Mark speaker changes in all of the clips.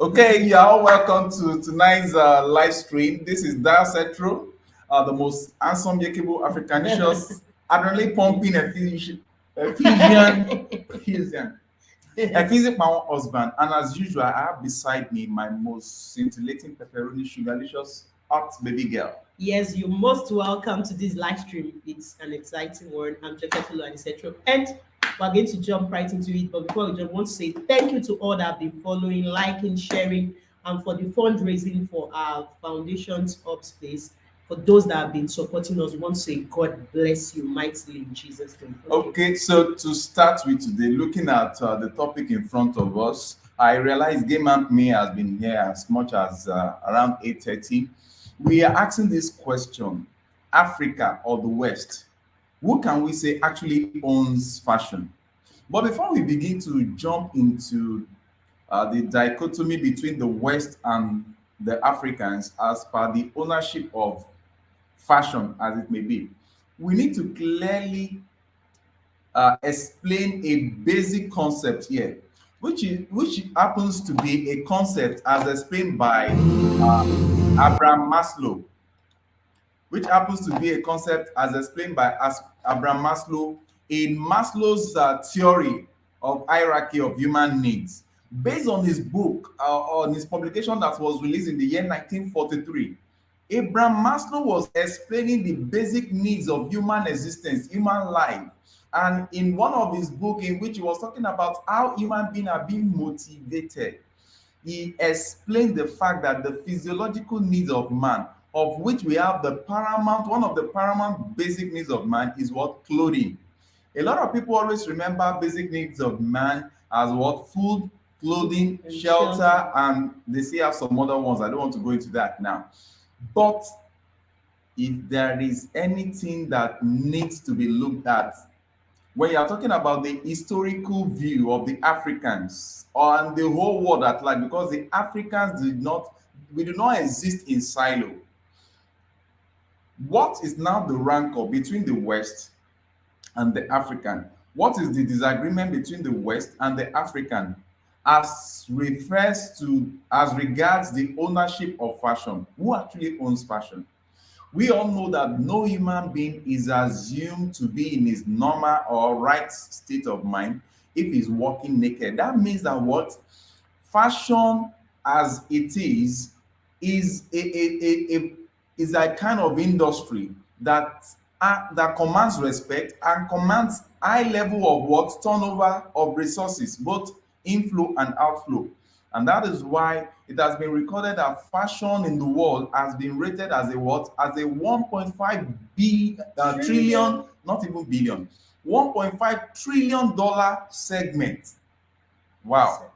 Speaker 1: Okay, you are all welcome to tonight's live stream. This is Dar Central, the most handsome, yakable, Africanicious, adrenaline pumping, Ephesian, Ephesian power husband. And as usual, I have beside me my most scintillating, pepperoni, sugarlicious, hot baby girl.
Speaker 2: Yes, you're most welcome to this live stream. It's an exciting one. I'm Jeketulu and etc. And we're going to jump right into it. But before we jump, I want to say thank you to all that have been following, liking, sharing, and for the fundraising for our foundation's up space. For those that have been supporting us, we want to say God bless you mightily in Jesus' name.
Speaker 1: Okay, so to start with today, looking at the topic in front of us, I realize Game Amp Me has been here as much as around 8:30. We are asking this question: Africa or the West? Who can we say actually owns fashion? But before we begin to jump into the dichotomy between the West and the Africans as per the ownership of fashion, as it may be, we need to clearly explain a basic concept here, which happens to be a concept as explained by Abraham Maslow, which happens to be a concept as explained by Abraham Maslow in Maslow's theory of hierarchy of human needs, based on his book, on his publication that was released in the year 1943. Abraham Maslow was explaining the basic needs of human existence, human life. And in one of his books, in which he was talking about how human beings are being motivated, he explained the fact that the physiological needs of man, of which we have the paramount, one of the paramount basic needs of man is what? Clothing. A lot of people always remember basic needs of man as what? Food, clothing,
Speaker 2: And
Speaker 1: shelter, and they still have some other ones. I don't want to go into that now. But if there is anything that needs to be looked at when you are talking about the historical view of the Africans and the whole world at large, because the Africans we do not exist in silo. What is now the rancor between the West and the African? What is the disagreement between the West and the African as regards the ownership of fashion? Who actually owns fashion? We all know that no human being is assumed to be in his normal or right state of mind if he's walking naked. That means that what? Fashion as it is is a kind of industry that commands respect and commands high level of what? Turnover of resources, both inflow and outflow. And that is why it has been recorded that fashion in the world has been rated as a what? As a 1.5 trillion, not even billion, 1.5 trillion dollar segment. Wow,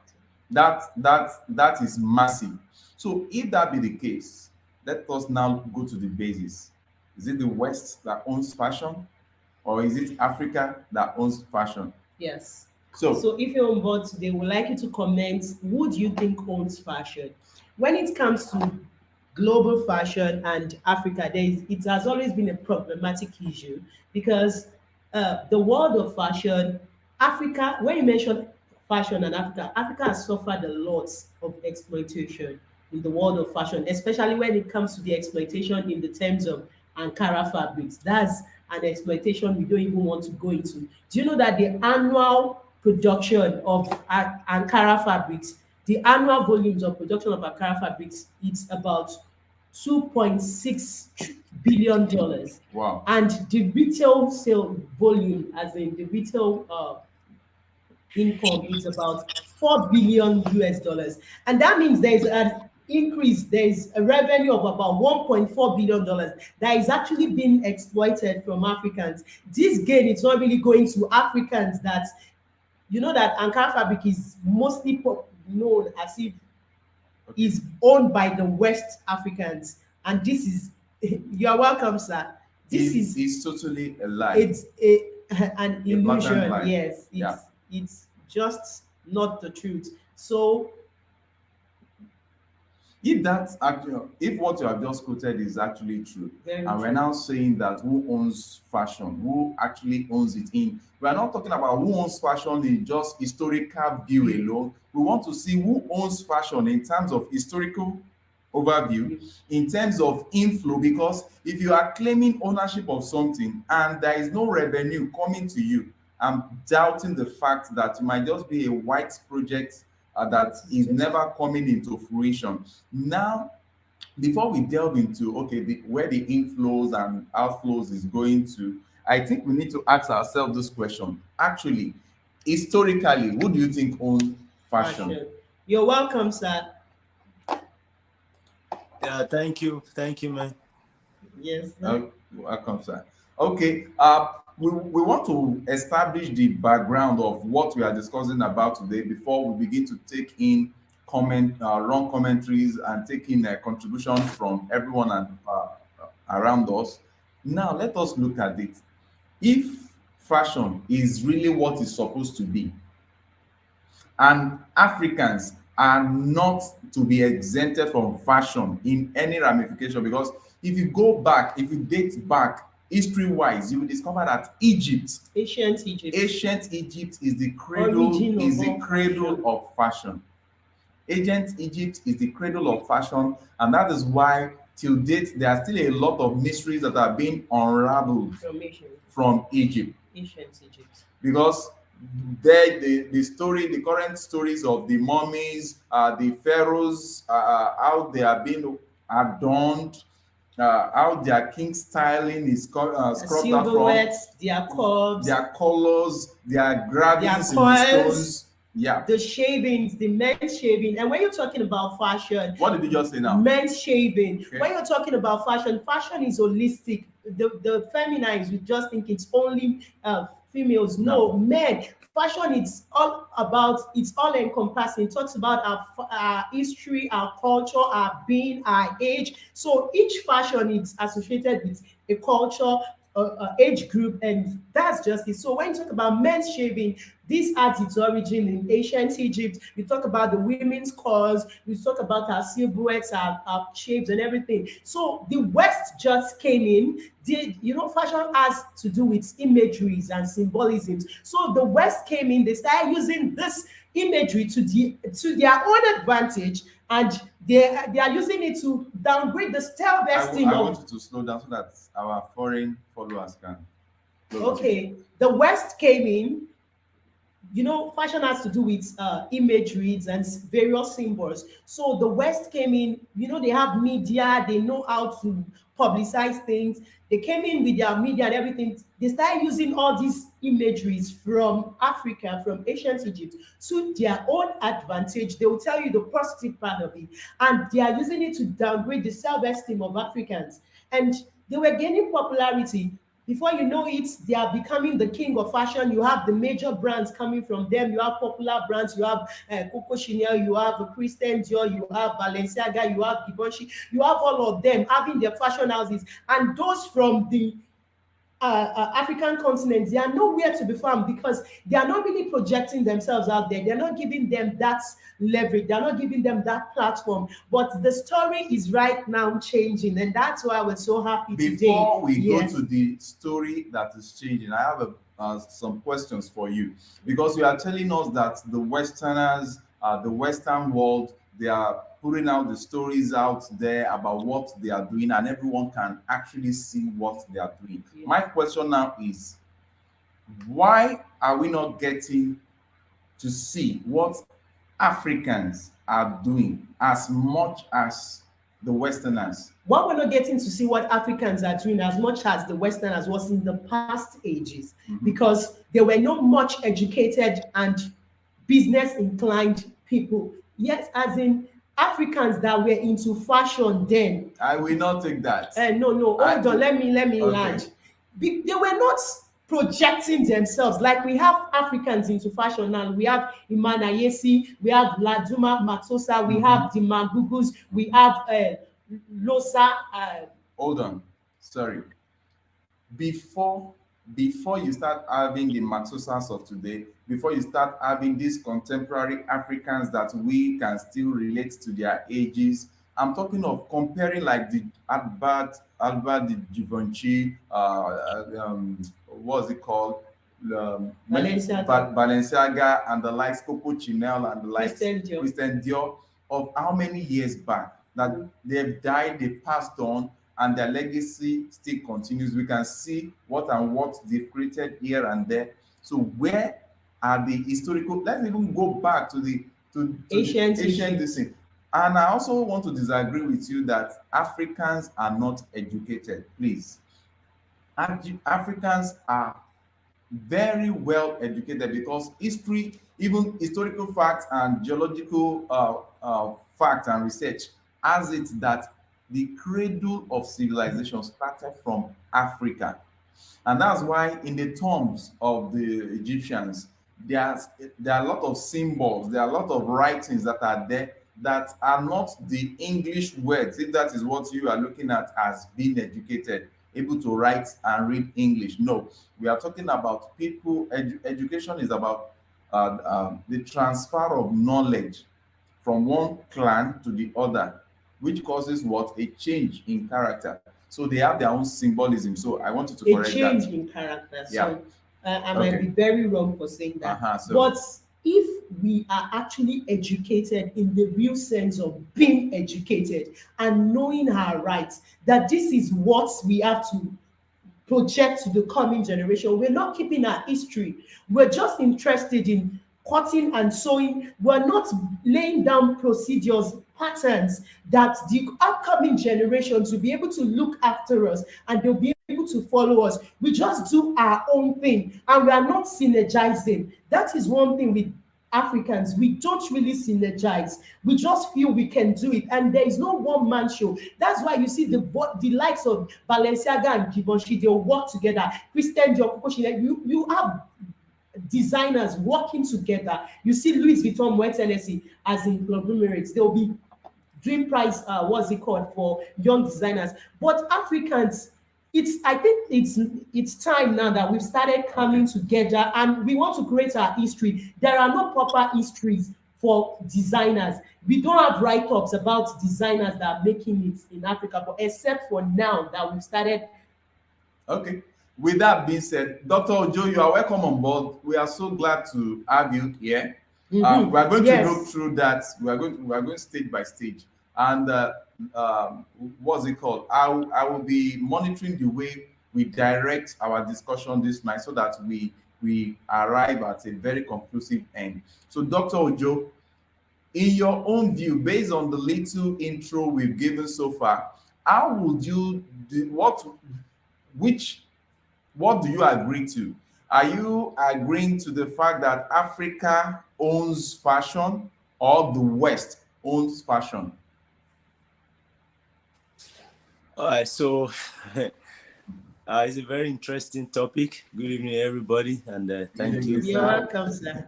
Speaker 1: that is massive. So if that be the case, let us now go to the basis. Is it the West that owns fashion, or is it Africa that owns fashion?
Speaker 2: Yes.
Speaker 1: So
Speaker 2: So if you're on board today, would like you to comment who do you think owns fashion? When it comes to global fashion and Africa, it has always been a problematic issue because the world of fashion, Africa, when you mention fashion and Africa, Africa has suffered a lot of exploitation in the world of fashion, especially when it comes to the exploitation in the terms of Ankara fabrics. That's an exploitation we don't even want to go into. Do you know that the annual production of Ankara fabrics, the annual volumes of production of Ankara fabrics, it's about $2.6 billion,
Speaker 1: wow.
Speaker 2: and the retail sale volume, as in the retail income, is about 4 billion US dollars, and that means there is an increase. There is a revenue of about $1.4 billion that is actually being exploited from Africans. This gain is not really going to Africans. That you know that Ankara fabric is mostly known as if is owned by the West Africans, and this is you are welcome, sir. This is
Speaker 1: It's totally a lie.
Speaker 2: it's an
Speaker 1: A blatant
Speaker 2: illusion.
Speaker 1: lie.
Speaker 2: Yes,
Speaker 1: Yeah.
Speaker 2: it's just not the truth. So
Speaker 1: If what you have just quoted is actually true,
Speaker 2: very
Speaker 1: and we're
Speaker 2: true.
Speaker 1: now saying that who owns fashion, who actually owns it, in we're not talking about who owns fashion in just historical view alone. We want to see who owns fashion in terms of historical overview, in terms of inflow, because if you are claiming ownership of something and there is no revenue coming to you, I'm doubting the fact that it might just be a white project that is never coming into fruition. Now, before we delve into where the inflows and outflows is going to, I think we need to ask ourselves this question. Actually, historically, who do you think owns fashion?
Speaker 2: Fashion. You're welcome, sir.
Speaker 3: Yeah, thank you, man.
Speaker 2: Yes, sir.
Speaker 1: Uh, Welcome, sir. Okay, we want to establish the background of what we are discussing about today before we begin to take in wrong commentaries and take in contributions from everyone around us. Now, let us look at it. If fashion is really what it's supposed to be, and Africans are not to be exempted from fashion in any ramification, because if you go back, if you date back history-wise, you will discover that
Speaker 2: Ancient
Speaker 1: Egypt is the
Speaker 2: Origin of all
Speaker 1: cradle
Speaker 2: fashion.
Speaker 1: of fashion. Ancient Egypt is the cradle of fashion, and that is why till date there are still a lot of mysteries that are being unraveled
Speaker 2: Formation.
Speaker 1: from Egypt,
Speaker 2: Ancient Egypt.
Speaker 1: because the current stories of the mummies, the pharaohs, how they are being adorned, how their king styling is
Speaker 2: The
Speaker 1: scrubbed out from,
Speaker 2: silhouettes, their curves,
Speaker 1: their colors, their gravings in the
Speaker 2: coils,
Speaker 1: stones. Yeah.
Speaker 2: the shavings, the men's shaving. And when you're talking about fashion,
Speaker 1: What did you just say now?
Speaker 2: men's shaving.
Speaker 1: Okay.
Speaker 2: When you're talking about fashion, fashion is holistic. The feminines, we just think it's only females. No, men. Fashion, it's all encompassing. It talks about our history, our culture, our being, our age. So each fashion is associated with a culture, age group, and that's just it. So when you talk about men's shaving, this has its origin in ancient Egypt. We talk about the women's cause, we talk about our silhouettes, our shapes, and everything. So the West just came in. Fashion has to do with imageries and symbolisms. So the West came in, they started using this imagery to their own advantage, and they are using it to downgrade the self-esteem
Speaker 1: I
Speaker 2: of.
Speaker 1: want you to slow down so that our foreign followers can.
Speaker 2: Okay, the West came in. Fashion has to do with imageries and various symbols. So the West came in, they have media, they know how to publicize things. They came in with their media and everything. They started using all these imageries from Africa, from ancient Egypt, to their own advantage. They will tell you the positive part of it, and they are using it to downgrade the self-esteem of Africans. And they were gaining popularity. Before you know it, they are becoming the king of fashion. You have the major brands coming from them. You have popular brands. You have Coco Chanel. You have Christian Dior. You have Balenciaga. You have Givenchy. You have all of them having their fashion houses. And those from the African continent, they are nowhere to be found because they are not really projecting themselves out there. They're not giving them that leverage. They're not giving them that platform. But the story is right now changing, and that's why we're so happy today.
Speaker 1: Before we go
Speaker 2: Yes.
Speaker 1: to the story that is changing, I have some questions for you, because you are telling us that the Westerners, the Western world, they are putting out the stories out there about what they are doing, and everyone can actually see what they are doing.
Speaker 2: Yeah.
Speaker 1: My question now is, why are we not getting to see what Africans are doing as much as the Westerners?
Speaker 2: Why we're not getting to see what Africans are doing as much as the Westerners was in the past ages, because there were not much educated and business inclined people. Yes, as in Africans that were into fashion then.
Speaker 1: I will not take that.
Speaker 2: No, hold on, let me
Speaker 1: Okay.
Speaker 2: land. They were not projecting themselves like we have Africans into fashion now. We have Iman Ayesi, we have Laduma Matosa, we have the Magugus, we have Losa.
Speaker 1: Hold on. Sorry. Before you start having the Matusas of today, before you start having these contemporary Africans that we can still relate to their ages, I'm talking of comparing like the Albert the Givenchy, what's it called?
Speaker 2: Balenciaga,
Speaker 1: Balenciaga and the likes, Coco Chanel and the likes,
Speaker 2: Christian Dior.
Speaker 1: Christian Dior, of how many years back that they've died, they passed on, and their legacy still continues. We can see what and what they've created here and there. So where are the historical? Let's even go back to the
Speaker 2: Ancient
Speaker 1: the ancient
Speaker 2: Egypt.
Speaker 1: this thing. And I also want to disagree with you that Africans are not educated. Please, Africans are very well educated, because history, even historical facts and geological facts and research, has it that the cradle of civilization started from Africa. And that's why in the tombs of the Egyptians, there are a lot of symbols, there are a lot of writings that are there that are not the English words, if that is what you are looking at as being educated, able to write and read English. No, we are talking about people. Education is about the transfer of knowledge from one clan to the other, which causes what? A change in character. So they have their own symbolism. So I wanted to
Speaker 2: A
Speaker 1: correct
Speaker 2: change
Speaker 1: that.
Speaker 2: in character.
Speaker 1: Yeah.
Speaker 2: So I might be
Speaker 1: Okay.
Speaker 2: very wrong for saying that.
Speaker 1: So
Speaker 2: But if we are actually educated in the real sense of being educated and knowing our rights, that this is what we have to project to the coming generation. We're not keeping our history. We're just interested in cutting and sewing. We're not laying down procedures, patterns that the upcoming generations will be able to look after us and they'll be able to follow us. We just do our own thing and we are not synergizing. That is one thing with Africans. We don't really synergize. We just feel we can do it, and there is no one man show. That's why you see the likes of Balenciaga and Givenchy, they'll work together. Christian Dior, Coco Chanel, you have designers working together. You see Louis Vuitton, Moet Hennessy as in conglomerates. They'll be doing price what's it called for young designers. But Africans, I think it's time now that we've started coming together and we want to create our history. There are no proper histories for designers. We don't have write-ups about designers that are making it in Africa, but except for now that we've started.
Speaker 1: okay. With that being said, Dr. Ojo, you are welcome on board. We are so glad to have you here. We are going to look through that. We are going stage by stage. And what's it called? I will be monitoring the way we direct our discussion this night, so that we arrive at a very conclusive end. So, Dr. Ojo, in your own view, based on the little intro we've given so far, how would you do what do you agree to? Are you agreeing to the fact that Africa owns fashion, or the West owns fashion?
Speaker 3: All right, so it's a very interesting topic. Good evening, everybody, and thank you
Speaker 2: You're welcome, sir,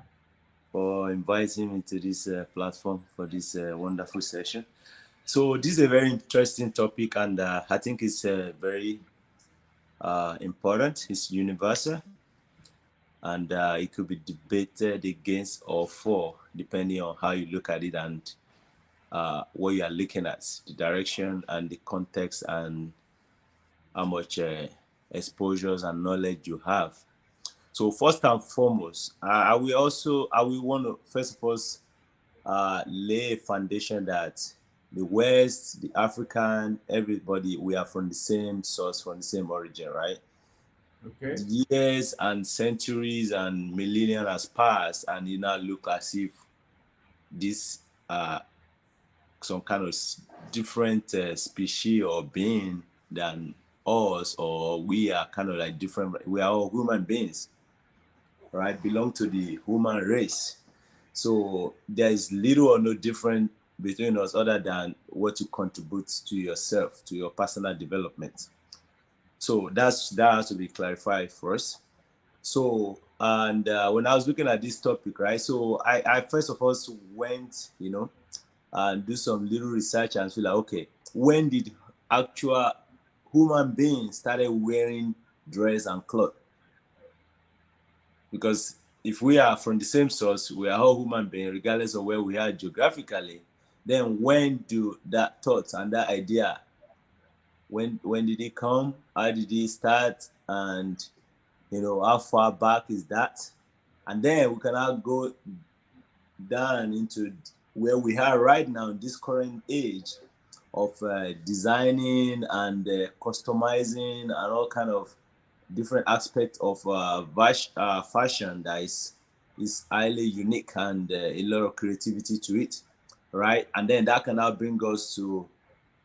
Speaker 3: for inviting me to this platform for this wonderful session. So this is a very interesting topic, and I think it's very important. It's universal, and it could be debated against or for, depending on how you look at it and what you are looking at, the direction and the context, and how much exposures and knowledge you have. So first and foremost, I will want to first of all lay a foundation that the West, the African, everybody, we are from the same source, from the same origin, right?
Speaker 1: Okay.
Speaker 3: Years and centuries and millennia has passed, and you now look as if this some kind of different species or being than us, or we are kind of like different. We are all human beings, right? Belong to the human race. So there is little or no difference between us, other than what you contribute to yourself, to your personal development. So that has to be clarified first. So, and when I was looking at this topic, right? So I first of all went, and do some little research and feel like, okay, when did actual human beings started wearing dress and clothes? Because if we are from the same source, we are all human beings, regardless of where we are geographically. Then when do that thought and that idea, when did it come? How did it start? And How far back is that? And then we can now go down into where we are right now in this current age of designing and customizing and all kind of different aspects of fashion that is highly unique and a lot of creativity to it, right? And then that can now bring us to,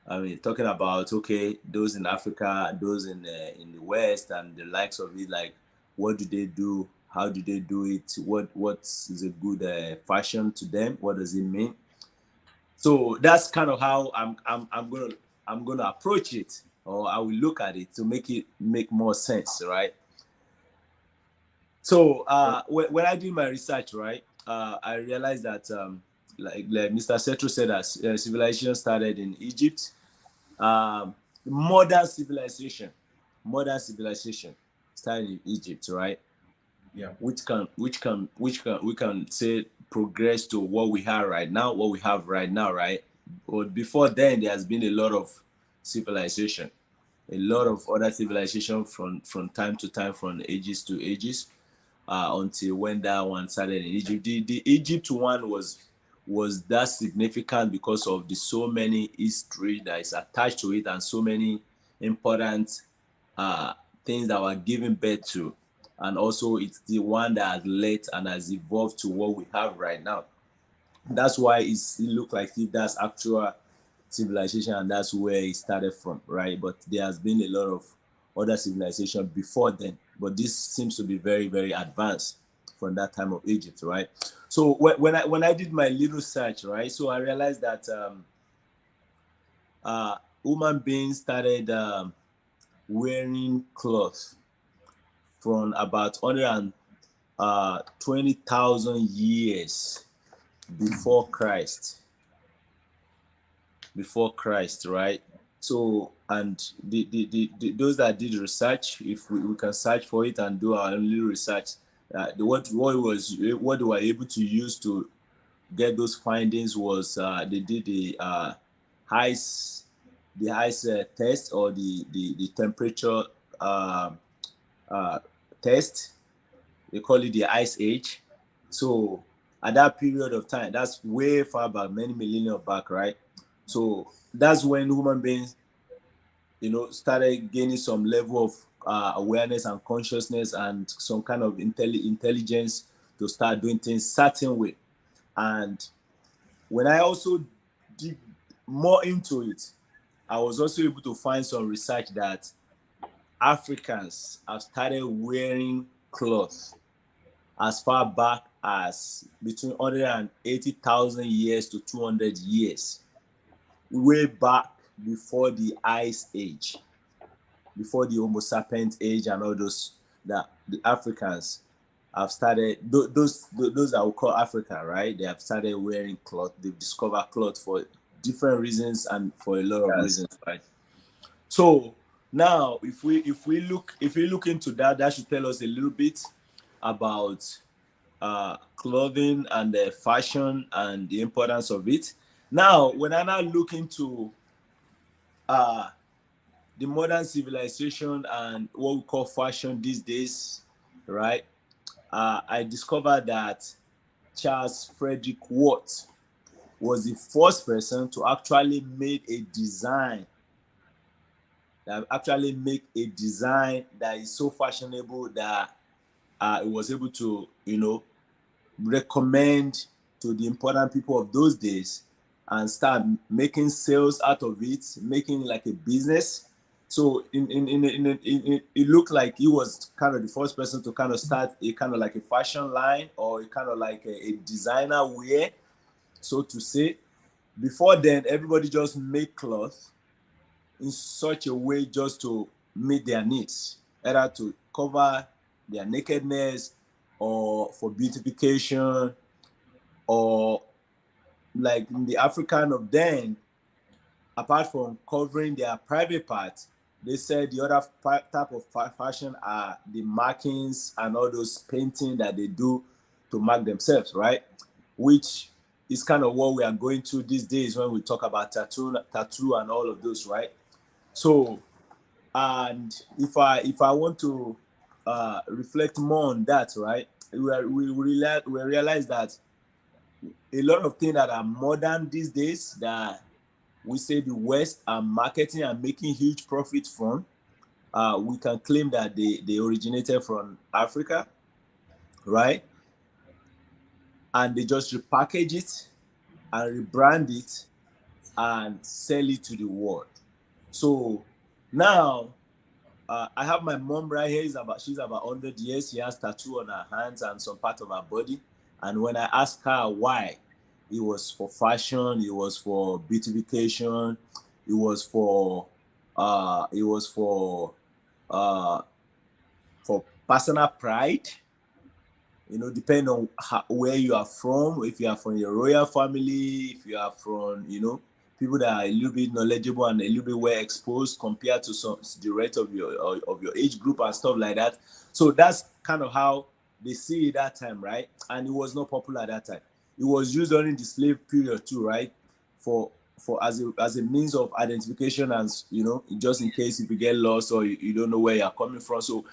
Speaker 3: I mean, talking about, okay, those in Africa, those in the West, and the likes of it. Like, what do they do? How do they do it? What is a good fashion to them? What does it mean? So that's kind of how I'm gonna approach it, or I will look at it to make it make more sense, right? So when I did my research, right, I realized that like Mr. Setro said, that civilization started in Egypt. um, modern civilization, modern civilization started in Egypt, right?
Speaker 1: Yeah.
Speaker 3: Which can we can say progress to what we have right now, right? But before then, there has been a lot of civilization, a lot of other civilization from time to time, from ages to ages, until when that one started in Egypt. The Egypt one was that significant because of the so many history that is attached to it, and so many important uh, things that were given birth to, and also it's the one that has led and has evolved to what we have right now. That's why it look like if that's actual civilization, and that's where it started from, right? But there has been a lot of other civilization before then, but this seems to be very, very advanced from that time of Egypt, right? So when I did my little search, right, so I realized that human beings started wearing clothes from about 120,000 years before Christ. Before Christ, right? So, and those that did research, if we can search for it and do our own little research, what they were able to use to get those findings was they did ice the ice test, or the temperature uh, uh, test. They call it the ice age. So at that period of time, that's way far back, many millennia back, right? So that's when human beings, started gaining some level of awareness and consciousness, and some kind of intelligence to start doing things certain way. And when I also dig more into it, I was also able to find some research that Africans have started wearing clothes as far back as between 180,000 years to 200 years, way back before the Ice Age, before the Homo sapiens age, and all those, that the Africans have started, those that we call Africa, right? They have started wearing cloth. They've discovered cloth for different reasons and for a lot of
Speaker 1: Yes.
Speaker 3: reasons, right? So now, if we look into that, that should tell us a little bit about clothing and fashion and the importance of it. Now, when I now look into uh, the modern civilization and what we call fashion these days, right? I discovered that Charles Frederick Watt was the first person to actually make a design that is so fashionable that it was able to, recommend to the important people of those days, and start making sales out of it, making it like a business. So it looked like he was kind of the first person to kind of start a kind of like a fashion line, or a kind of like a designer wear, so to say. Before then, everybody just make clothes in such a way just to meet their needs, either to cover their nakedness, or for beautification, or like in the African of then, apart from covering their private parts, they said the other type of fashion are the markings and all those painting that they do to mark themselves, right? Which is kind of what we are going through these days when we talk about tattoo and all of those, right? So, and if I want to reflect more on that, right, we realize that a lot of things that are modern these days that we say the West are marketing and making huge profit from, we can claim that they originated from Africa, right? And they just repackage it and rebrand it and sell it to the world. So now I have my mom right here. She's about 100 years. She has tattoo on her hands and some part of her body. And when I asked her why, it was for fashion, it was for beautification, it was for uh, it was for uh, for personal pride, depending on where you are from. If you are from your royal family, if you are from, people that are a little bit knowledgeable and a little bit well exposed compared to the rest of your age group and stuff like that. So that's kind of how they see it that time, right? And it was not popular at that time. It was used during the slave period too, right? For as a means of identification, and just in case if you get lost or you don't know where you're coming from. So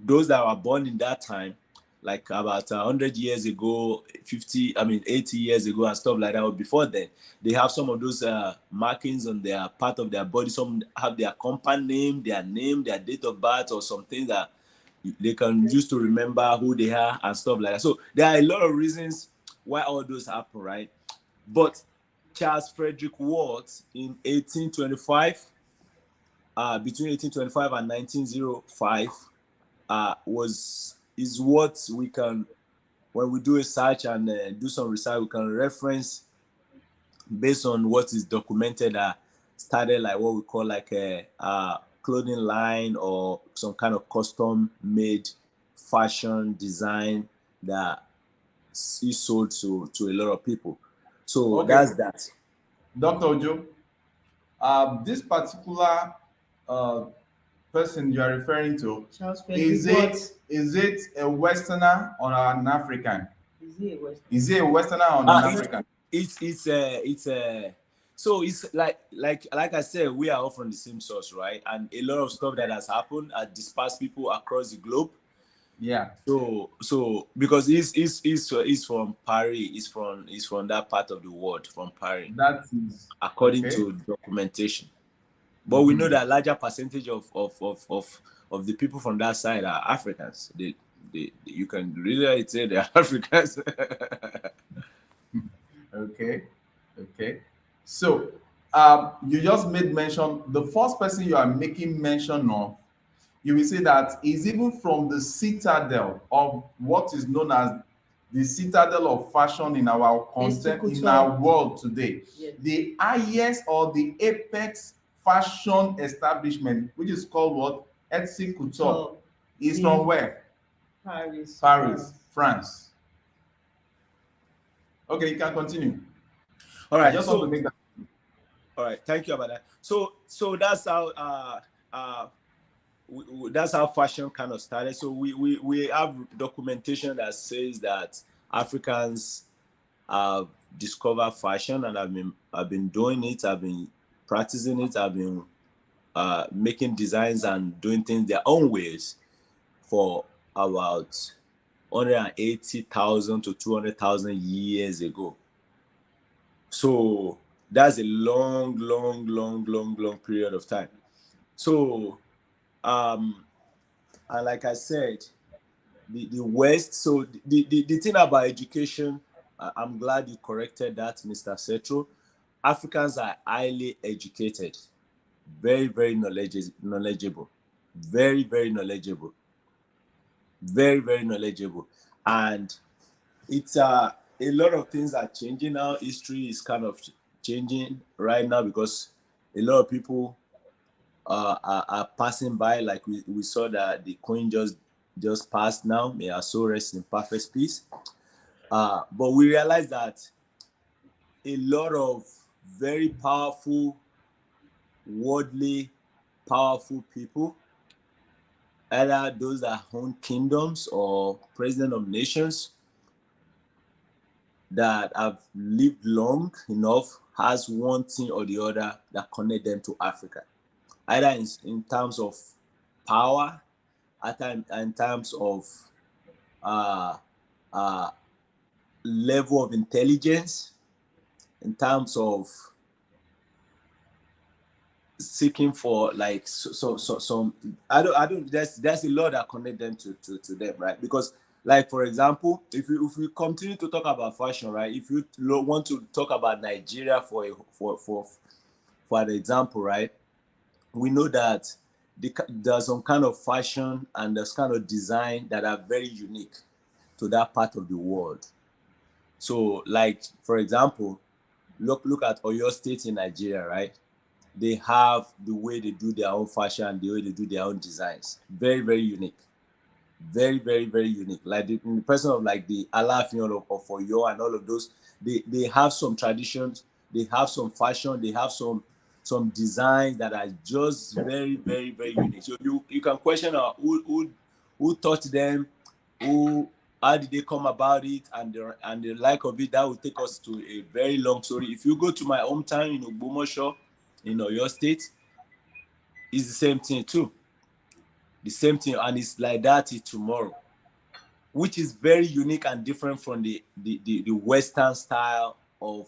Speaker 3: those that were born in that time, like about 100 years ago, 80 years ago and stuff like that, or before then, they have some of those markings on their part of their body. Some have their company name, their date of birth, or something that they can use to remember who they are and stuff like that. So there are a lot of reasons why all those happen, right? But Charles Frederick Worth in 1825, between 1825 and 1905, is what we can, when we do a search and do some research, we can reference based on what is documented, started like what we call like a clothing line or some kind of custom made fashion design that is sold to a lot of people. So
Speaker 1: Okay,
Speaker 3: that's that.
Speaker 1: Dr. Ojo, this particular uh, person you are referring to,
Speaker 2: Charles
Speaker 1: is
Speaker 2: Frederick
Speaker 1: it is it a Westerner or an African?
Speaker 2: Is he a Western?
Speaker 1: Is it a Westerner or an
Speaker 3: Uh,
Speaker 1: African?
Speaker 3: it's so it's like I said, we are all from the same source, right? And a lot of stuff that has happened has dispersed people across the globe.
Speaker 1: Yeah,
Speaker 3: So because he's from Paris, he's from that part of the world, from Paris,
Speaker 1: that is
Speaker 3: according
Speaker 1: okay.
Speaker 3: to documentation. But we know
Speaker 1: Mhm.
Speaker 3: that larger percentage of the people from that side are Africans. They you can really say they're Africans.
Speaker 1: Okay, okay. So, you just made mention, the first person you are making mention of, you will say that is even from the citadel of what is known as the citadel of fashion in our concept, in our world today.
Speaker 2: Yes.
Speaker 1: The highest or the apex fashion establishment, which is called what? Etsy Couture,
Speaker 2: So,
Speaker 1: is
Speaker 2: in
Speaker 1: from where?
Speaker 2: Paris.
Speaker 1: Paris, France. Okay, you can continue.
Speaker 3: All
Speaker 1: I
Speaker 3: right,
Speaker 1: just want to
Speaker 3: so
Speaker 1: make that.
Speaker 3: all right, thank you about that. So that's how that's how fashion kind of started. So we have documentation that says that Africans have discovered fashion, and I've been doing it. I've been practicing it. I've been making designs and doing things their own ways for about 180,000 to 200,000 years ago. So that's a long period of time. So and like I said, the West. So the thing about education, I'm glad you corrected that, Mr. Setro. Africans are highly educated, very knowledgeable, very knowledgeable, very knowledgeable, and it's a lot of things are changing now. History is kind of changing right now because a lot of people are passing by. Like we saw that the Queen just passed now. May her soul rest in perfect peace. But we realize that a lot of very powerful, worldly, powerful people, either those that own kingdoms or president of nations, that have lived long enough, has one thing or the other that connect them to Africa, either in terms of power, at time in terms of uh, uh, level of intelligence, in terms of seeking for like some I don't there's a lot that connect them to them, right? Because like for example, if we continue to talk about fashion, right? If you want to talk about Nigeria for an example, right? We know that there's some kind of fashion and there's kind of design that are very unique to that part of the world. So like for example, look at Oyo State in Nigeria, right? They have the way they do their own fashion, the way they do their own designs. Very, very unique. Very, very, very unique. Like in the person of like the Alafin of Oyo and all of those, they have some traditions, they have some fashion, they have some designs that are just very, very, very unique. So you can question who taught them, who how did they come about it, and the like of it. That will take us to a very long story. If you go to my hometown in Ogbomoso, in Oyo State, it's the same thing too. The same thing, and it's like that till tomorrow, which is very unique and different from the Western style of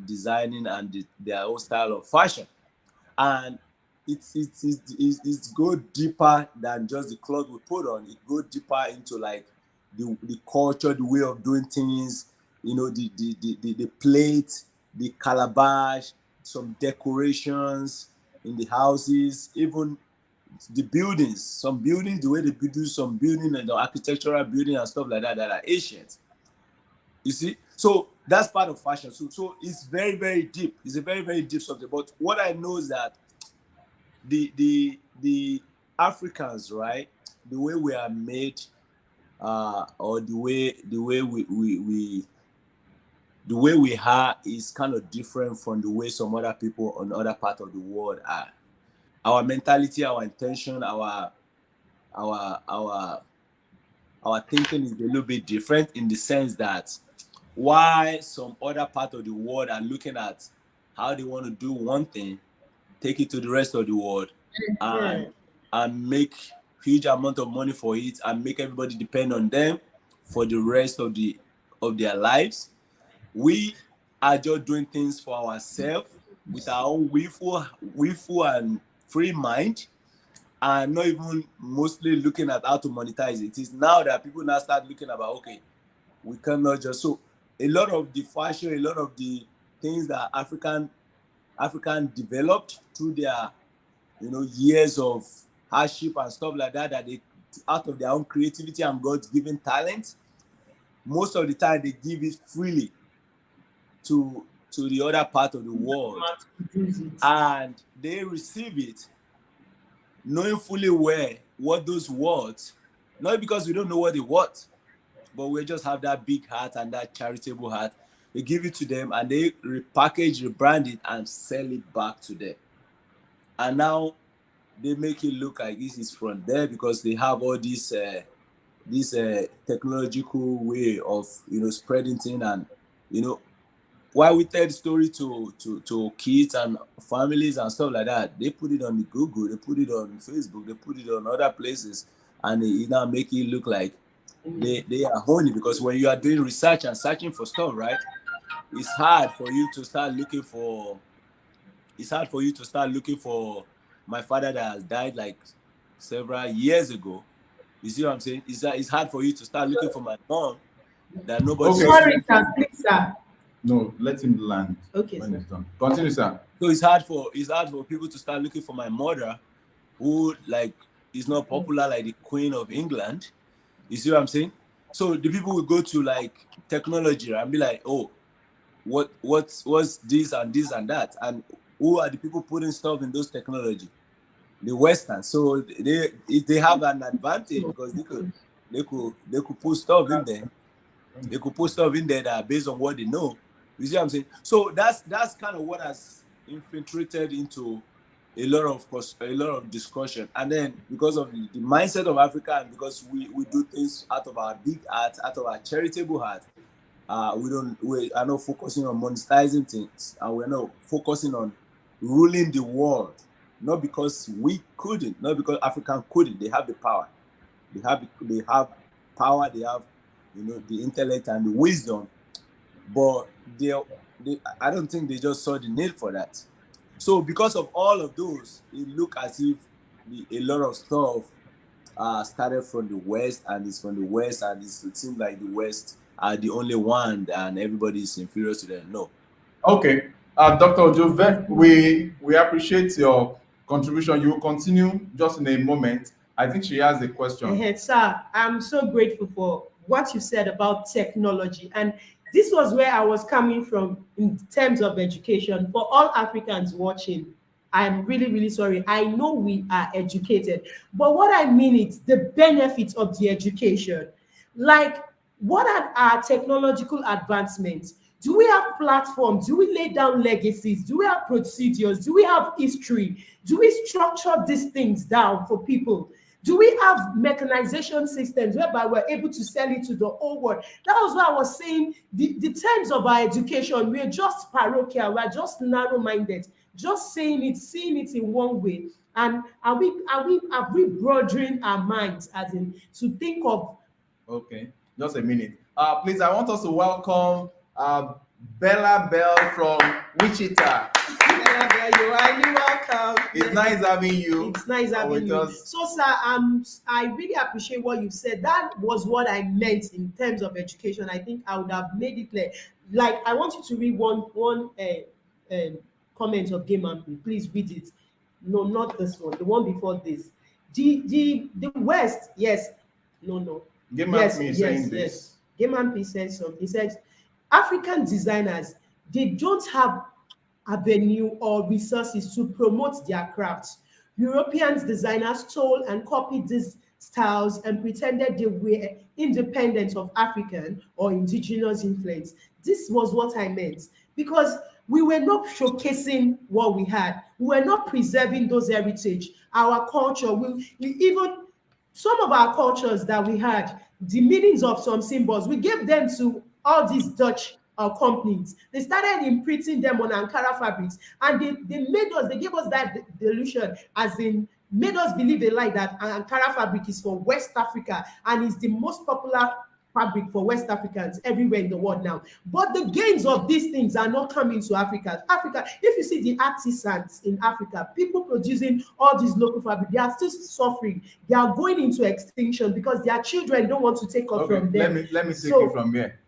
Speaker 3: designing and their own style of fashion. And it's go deeper than just the clothes we put on. It go deeper into like the culture, the way of doing things, you know, the plate, the calabash, some decorations in the houses, even the buildings, some buildings, the way they do some building and the architectural building and stuff like that are ancient. You see, so that's part of fashion. So it's very, very deep. It's a very, very deep subject. But what I know is that the Africans, right, the way we are made, or the way we are is kind of different from the way some other people on other part of the world are. Our mentality, our intention, our our our thinking is a little bit different in the sense that why some other part of the world are looking at how they want to do one thing, take it to the rest of the world, and
Speaker 2: Yeah.
Speaker 3: make huge amount of money for it and make everybody depend on them for the rest of their lives. We are just doing things for ourselves with our own willful and free mind, and not even mostly looking at how to monetize it. It is now that people now start looking about, okay, we cannot just so a lot of the fashion, a lot of the things that African developed through their years of hardship and stuff like that, that they out of their own creativity and God's given talent, most of the time they give it freely to the other part of the world,
Speaker 2: Mass produce it.
Speaker 3: and they receive it knowing fully well what those words, not because we don't know what they want, but we just have that big heart and that charitable heart. They give it to them and they repackage, rebrand it, and sell it back to them. And now they make it look like this is from there because they have all this technological way of spreading things. And while we tell the story to kids and families and stuff like that, they put it on the Google, they put it on Facebook, they put it on other places, and they now make it look like they are honey. Because when you are doing research and searching for stuff, right, it's hard for you to start looking for my father that has died like several years ago. You see what I'm saying? It's hard for you to start looking for my mom that nobody
Speaker 1: Okay.
Speaker 3: else
Speaker 2: Sorry,
Speaker 3: knows.
Speaker 2: sir. Please, sir.
Speaker 1: No, let him land
Speaker 2: Okay,
Speaker 1: when
Speaker 2: sir.
Speaker 1: it's done. Continue, sir.
Speaker 3: So it's hard for people to start looking for my mother, who like is not popular like the Queen of England. You see what I'm saying? So the people will go to like technology, right, and be like, oh, what's this and this and that, and who are the people putting stuff in those technology? The Western. So they have an advantage because they could put stuff in there. They could put stuff in there that are based on what they know. You see what I'm saying? So that's kind of what has infiltrated into a lot of discussion. And then because of the mindset of Africa, and because we do things out of our big heart, out of our charitable heart, we are not focusing on monetizing things, and we're not focusing on ruling the world. Not because we couldn't, not because African couldn't. They have the power. they have power, they have, the intellect and the wisdom, but I don't think they just saw the need for that. So because of all of those, it look as if a lot of stuff started from the West, and it's from the West, and it seems like the West are the only one and everybody is inferior to them. No.
Speaker 1: Okay, Dr. Ojo, we appreciate your contribution. You will continue just in a moment. I think she has a question.
Speaker 2: Sir, I'm so grateful for what you said about technology. And this was where I was coming from in terms of education. For all Africans watching, I'm really, really sorry. I know we are educated, but what I mean is the benefits of the education. Like, what are our technological advancements? Do we have platforms? Do we lay down legacies? Do we have procedures? Do we have history? Do we structure these things down for people? Do we have mechanization systems whereby we're able to sell it to the whole world? That was what I was saying. The terms of our education, we're just parochial, we're just narrow-minded, just saying it, seeing it in one way. And are we broadening our minds as in to think of.
Speaker 1: Okay, just a minute. Please, I want us to welcome Bella Bell from Wichita.
Speaker 2: You're highly welcome.
Speaker 1: It's nice having you.
Speaker 2: It's nice having
Speaker 1: with
Speaker 2: you.
Speaker 1: us.
Speaker 2: So, sir, I really appreciate what you said. That was what I meant in terms of education. I think I would have made it clear. Like, I want you to read comment of Game Ampy. Please read it. No, not this one. The one before this. The West. Yes. No.
Speaker 1: Game
Speaker 2: Yes.
Speaker 1: Ampy is
Speaker 2: Yes.
Speaker 1: saying
Speaker 2: Yes.
Speaker 1: this.
Speaker 2: Game Ampy said something. He said, African designers, they don't have avenue or resources to promote their crafts. European designers stole and copied these styles and pretended they were independent of African or indigenous influence. This was what I meant because we were not showcasing what we had. We were not preserving those heritage, our culture. We even some of our cultures that we had, the meanings of some symbols, we gave them to all these Dutch companies. They started imprinting them on Ankara fabrics, and they gave us that delusion, as in made us believe a lie that Ankara fabric is for West Africa and is the most popular fabric for West Africans everywhere in the world now. But the gains of these things are not coming to Africa. Africa, if you see the artisans in Africa, people producing all these local fabric, they are still suffering. They are going into extinction because their children don't want to take off
Speaker 1: Okay,
Speaker 2: from them.
Speaker 1: let me take it from here.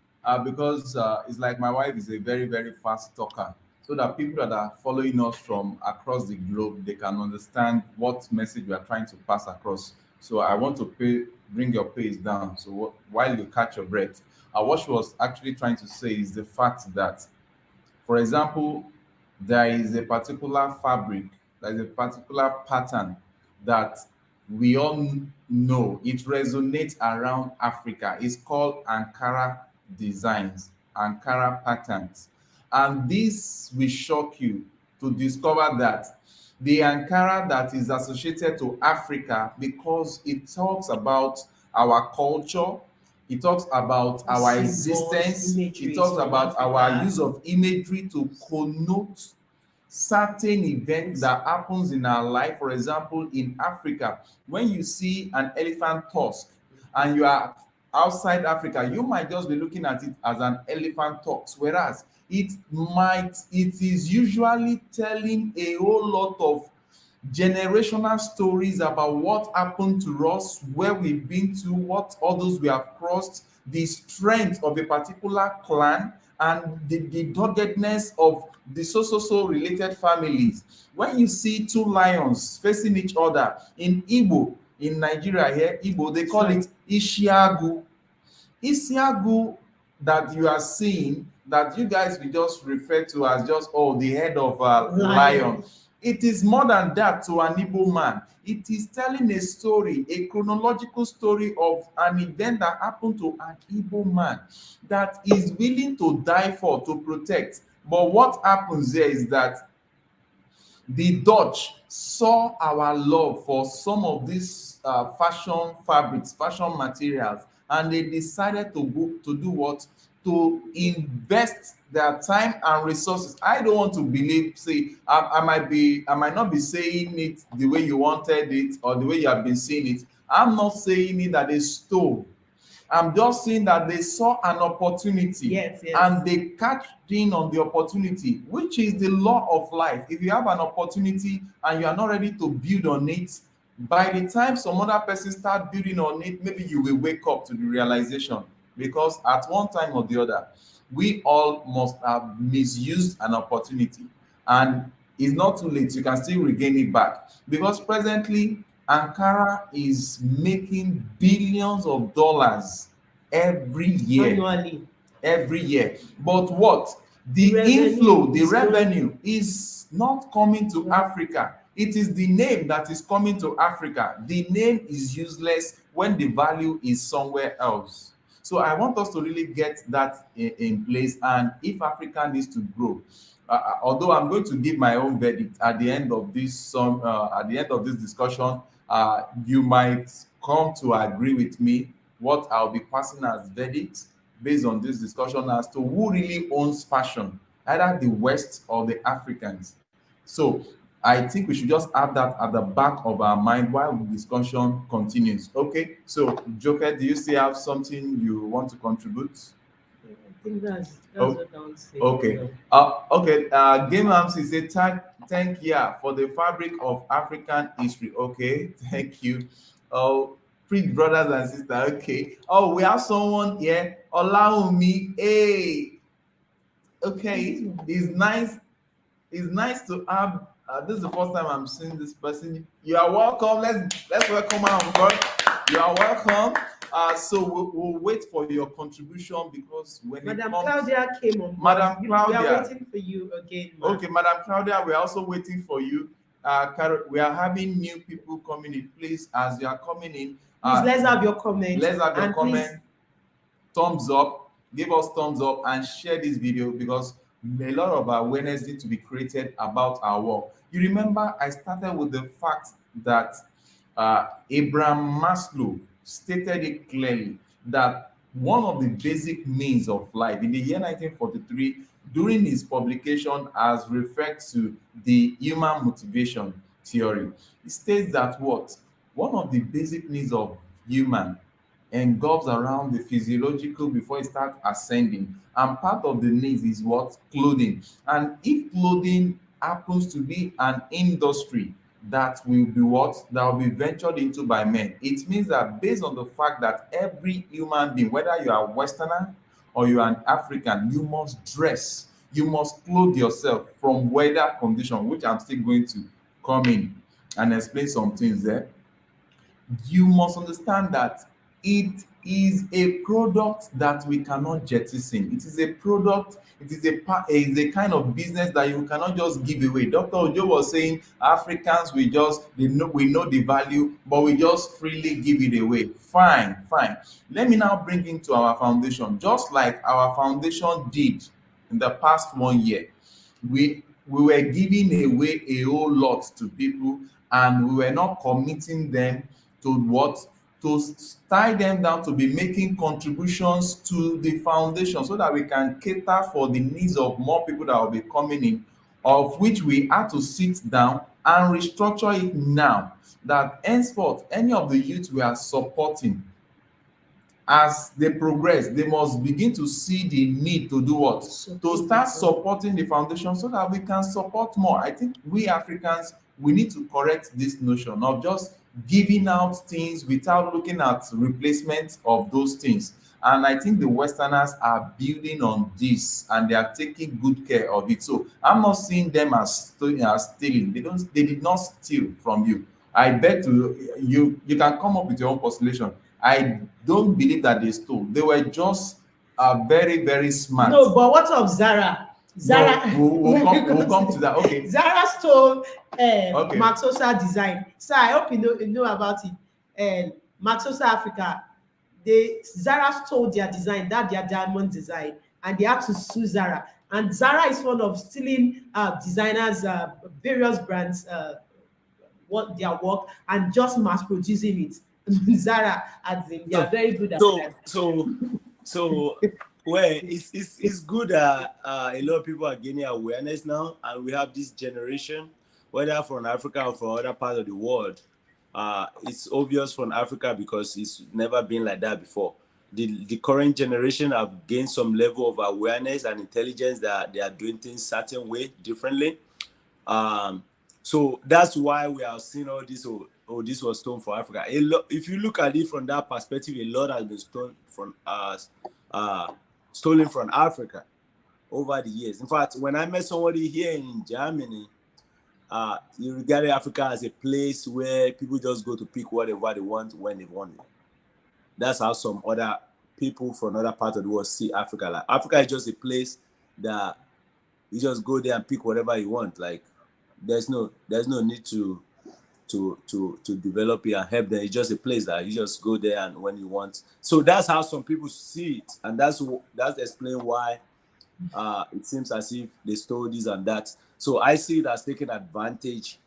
Speaker 1: Because it's like my wife is a very, very fast talker. So that people that are following us from across the globe, they can understand what message we are trying to pass across. So I want to bring your pace down. So while you catch your breath, what she was actually trying to say is the fact that, for example, there is a particular fabric, there is a particular pattern that we all know. It resonates around Africa. It's called Ankara designs, Ankara patterns. And this will shock you to discover that the Ankara that is associated to Africa, because it talks about our culture, it talks about our
Speaker 2: Symbols,
Speaker 1: existence, it
Speaker 2: imageries
Speaker 1: talks
Speaker 2: from
Speaker 1: about our
Speaker 2: Africa.
Speaker 1: use of imagery to connote certain events that happens in our life. For example, in Africa, when you see an elephant tusk and you are outside Africa, you might just be looking at it as an elephant tusk, whereas it is usually telling a whole lot of generational stories about what happened to us, where we've been to, what others we have crossed, the strength of a particular clan, and the doggedness of the so related families. When you see two lions facing each other in Igbo, in Nigeria here, Igbo, they call it Ishiagu. Isiagu that you are seeing, that you guys will just refer to as just, oh, the head of a lion. It is more than that to an Igbo man. It is telling a story, a chronological story of an event that happened to an Igbo man that is willing to die for, to protect. But what happens there is that the Dutch saw our love for some of these fashion fabrics, fashion materials, and they decided to go to do what? To invest their time and resources. I don't want to believe, say, I might not be saying it the way you wanted it or the way you have been seeing it. I'm not saying it that they stole. I'm just saying that they saw an opportunity
Speaker 2: Yes, yes.
Speaker 1: and they catched in on the opportunity, which is the law of life. If you have an opportunity and you are not ready to build on it, by the time some other person start building on it, maybe you will wake up to the realization, because at one time or the other, we all must have misused an opportunity, and it's not too late. You can still regain it back, because presently Ankara is making billions of dollars every year.
Speaker 2: Annually.
Speaker 1: Every year. But what?
Speaker 2: The
Speaker 1: The
Speaker 2: revenue
Speaker 1: inflow, the
Speaker 2: is going-
Speaker 1: revenue is not coming to Africa. It is the name that is coming to Africa. The name is useless when the value is somewhere else. So I want us to really get that in place. And if Africa needs to grow, although I'm going to give my own verdict at the end of at the end of this discussion, you might come to agree with me what I'll be passing as verdict based on this discussion as to who really owns fashion, either the West or the Africans. So I think we should just have that at the back of our mind while the discussion continues. Okay, so Joker, do you still have something you want to contribute?
Speaker 2: I think that's
Speaker 1: Oh,
Speaker 2: what I would say.
Speaker 1: okay. Game Arms is a thank yeah for the fabric of African history. Okay, thank you. Oh, pretty brothers and sisters. Okay. Oh, we have someone here. Allow me. Hey, okay. It's nice to have. This is the first time I'm seeing this person. You are welcome. Let's welcome her on board. You are welcome. So we'll wait for your contribution, because when
Speaker 2: Madam
Speaker 1: it comes,
Speaker 2: Claudia came on board.
Speaker 1: Madam
Speaker 2: We are
Speaker 1: Claudia.
Speaker 2: waiting for you again, ma'am.
Speaker 1: Okay, Madam Claudia, we're also waiting for you. Carol, we are having new people coming in. Please, as you are coming in,
Speaker 2: Please, let's have your comments.
Speaker 1: let's have your
Speaker 2: and
Speaker 1: comment.
Speaker 2: please,
Speaker 1: Thumbs up, give us thumbs up, and share this video, because a lot of awareness needs to be created about our work. You remember I started with the fact that Abraham Maslow stated it clearly that one of the basic means of life in the year 1943, during his publication as referred to the human motivation theory, he states that what one of the basic needs of human engulfs around the physiological before it starts ascending, and part of the needs is what? Clothing. And if clothing happens to be an industry that will be what? That will be ventured into by men, it means that based on the fact that every human being, whether you are a Westerner or you are an African, you must dress, you must clothe yourself from weather condition, which I'm still going to come in and explain some things there. You must understand that it is a product that we cannot jettison. It is a product, it is a kind of business that you cannot just give away. Dr. Ojo was saying Africans, we know the value, but we just freely give it away. Fine, fine. Let me now bring into our foundation, just like our foundation did in the past 1 year. We were giving away a whole lot to people, and we were not committing them to what? To tie them down to be making contributions to the foundation, so that we can cater for the needs of more people that will be coming in, of which we had to sit down and restructure it now, that henceforth any of the youth we are supporting, as they progress, they must begin to see the need to do what? To start supporting the foundation, so that we can support more. I think we Africans, we need to correct this notion of just giving out things without looking at replacement of those things. And I think the Westerners are building on this, and they are taking good care of it. So I'm not seeing them as stealing. They did not steal from you. I bet you can come up with your own postulation. I don't believe that they stole. They were just very, very smart.
Speaker 2: No, but what of Zara? Zara,
Speaker 1: no, we'll come to that. Okay.
Speaker 2: Zara stole
Speaker 1: Okay.
Speaker 2: Maxosa design. So I hope you know about it. Maxosa Africa, Zara stole their design, that their diamond design, and they had to sue Zara. And Zara is fond of stealing designers, various brands, what their work, and just mass producing it. Zara, as in, they are very good at that.
Speaker 3: So well, it's good that a lot of people are gaining awareness now, and we have this generation, whether from Africa or from other parts of the world, it's obvious from Africa because it's never been like that before. The current generation have gained some level of awareness and intelligence that they are doing things certain way differently. So that's why we are seeing all this. This was stolen from Africa. If you look at it from that perspective, a lot has been stolen from Africa over the years. In fact, when I met somebody here in Germany, he regarded Africa as a place where people just go to pick whatever they want when they want it. That's how some other people from other parts of the world see Africa. Like Africa is just a place that you just go there and pick whatever you want. Like there's no need to develop it and help them. It's just a place that you just go there and when you want. So that's how some people see it, and that's explain why it seems as if they stole this and that. So I see it as taking advantage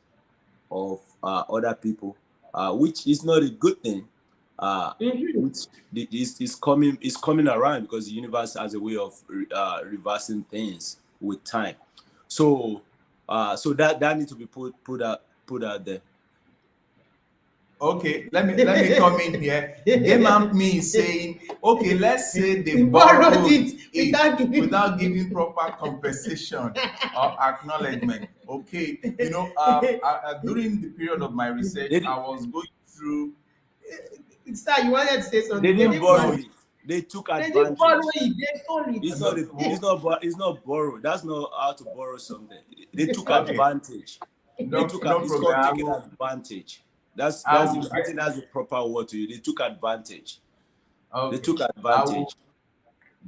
Speaker 3: of other people, which is not a good thing. Which is coming around because the universe has a way of reversing things with time. So that needs to be put out there.
Speaker 1: Okay, let me come in here. Game me is saying, okay, let's say they
Speaker 2: borrowed
Speaker 1: borrowed
Speaker 2: it
Speaker 1: without giving proper compensation or acknowledgement. Okay, during the period of my research, I was going through.
Speaker 2: Sir, you wanted to say something.
Speaker 3: They didn't borrow it. They took
Speaker 2: They
Speaker 3: advantage.
Speaker 2: didn't borrow it. They stole it.
Speaker 3: It's not borrow. That's not how to borrow something. They took
Speaker 1: Okay.
Speaker 3: advantage.
Speaker 1: No
Speaker 3: It's
Speaker 1: problem.
Speaker 3: called taking advantage. I think that's the proper word to use. They took advantage.
Speaker 1: Okay.
Speaker 3: They took advantage.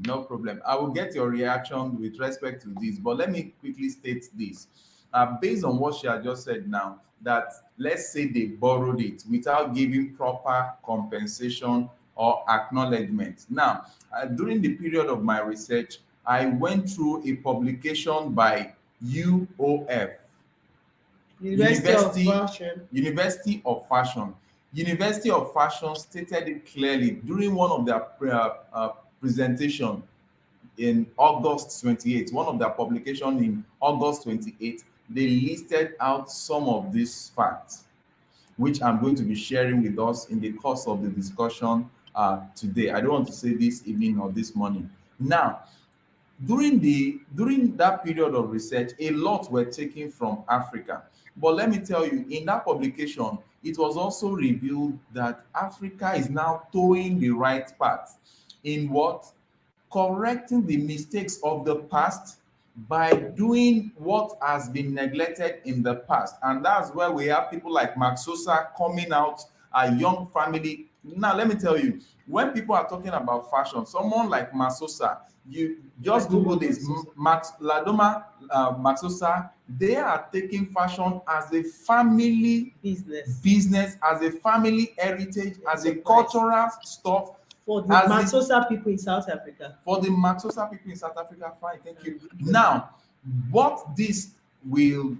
Speaker 1: No problem. I will get your reaction with respect to this, but let me quickly state this. Based on what she had just said now, that let's say they borrowed it without giving proper compensation or acknowledgement. Now, during the period of my research, I went through a publication by UOF, University of Fashion. University of Fashion stated it clearly during one of their presentation in August 28, one of their publication in August 28, they listed out some of these facts, which I'm going to be sharing with us in the course of the discussion today. I don't want to say this evening or this morning. Now, during that period of research, a lot were taken from Africa. But let me tell you, in that publication, it was also revealed that Africa is now towing the right path in what? Correcting the mistakes of the past by doing what has been neglected in the past. And that's where we have people like Max Sosa coming out, a young family. Now, let me tell you, when people are talking about fashion, someone like Max Sosa, you just Google this, Max Sosa, they are taking fashion as a family business, as a family heritage, as a cultural stuff.
Speaker 2: For the Max Sosa people in South Africa.
Speaker 1: For the Max Sosa people in South Africa, fine, thank you. Now, what this will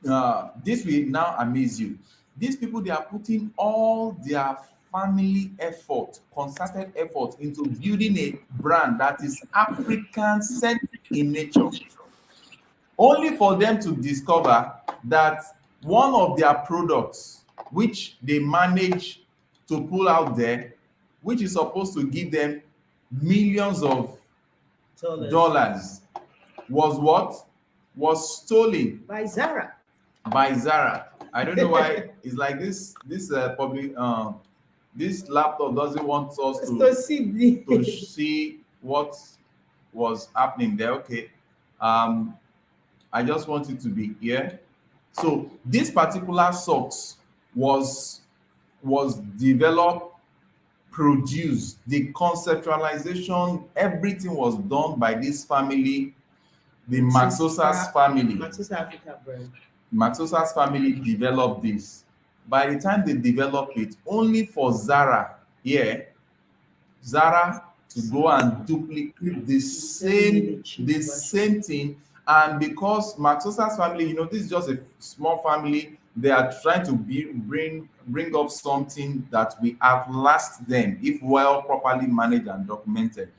Speaker 1: now amaze you. These people, they are putting all their family effort, concerted effort into building a brand that is African-centric in nature, only for them to discover that one of their products, which they manage to pull out there, which is supposed to give them millions of dollars, was what? Was stolen
Speaker 2: by Zara.
Speaker 1: I don't know why it's like this this laptop doesn't want us to see what was happening there. Okay. I just want it to be here. So this particular socks was developed, produced, the conceptualization, everything was done by this family, the Max Sosa's family.
Speaker 2: Max Sosa Africa brand.
Speaker 1: Max Sosa's family developed this. By the time they developed it, only for Zara to go and duplicate the same thing. And because Max Sosa's family, this is just a small family, they are trying to bring up something that will outlast them if well properly managed and documented.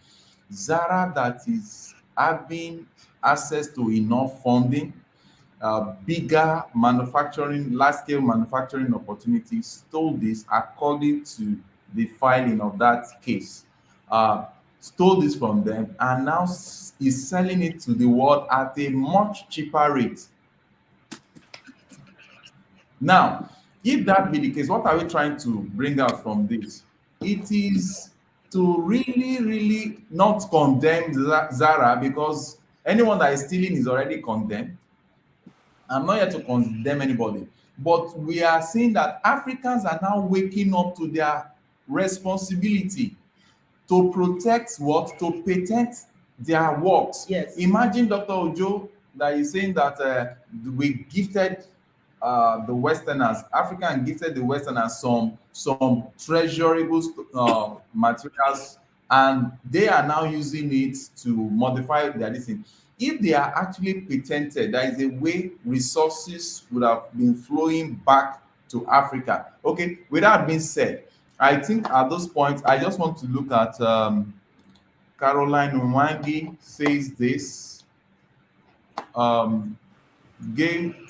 Speaker 1: Zara, that is having access to enough funding, bigger manufacturing, large-scale manufacturing opportunities stole this according to the filing of that case. Stole this from them and now is selling it to the world at a much cheaper rate. Now, if that be the case, what are we trying to bring out from this? It is to really, really not condemn Zara, because anyone that is stealing is already condemned. I'm not here to condemn anybody, but we are seeing that Africans are now waking up to their responsibility to protect what? To patent their works.
Speaker 2: Yes.
Speaker 1: Imagine Dr. Ojo that is saying that we gifted the Westerners, Africa gifted the Westerners some treasurable materials, and they are now using it to modify their thing. If they are actually patented, there is a way resources would have been flowing back to Africa. Okay, with that being said, I think at those points, I just want to look at Caroline Nwangi says this. Game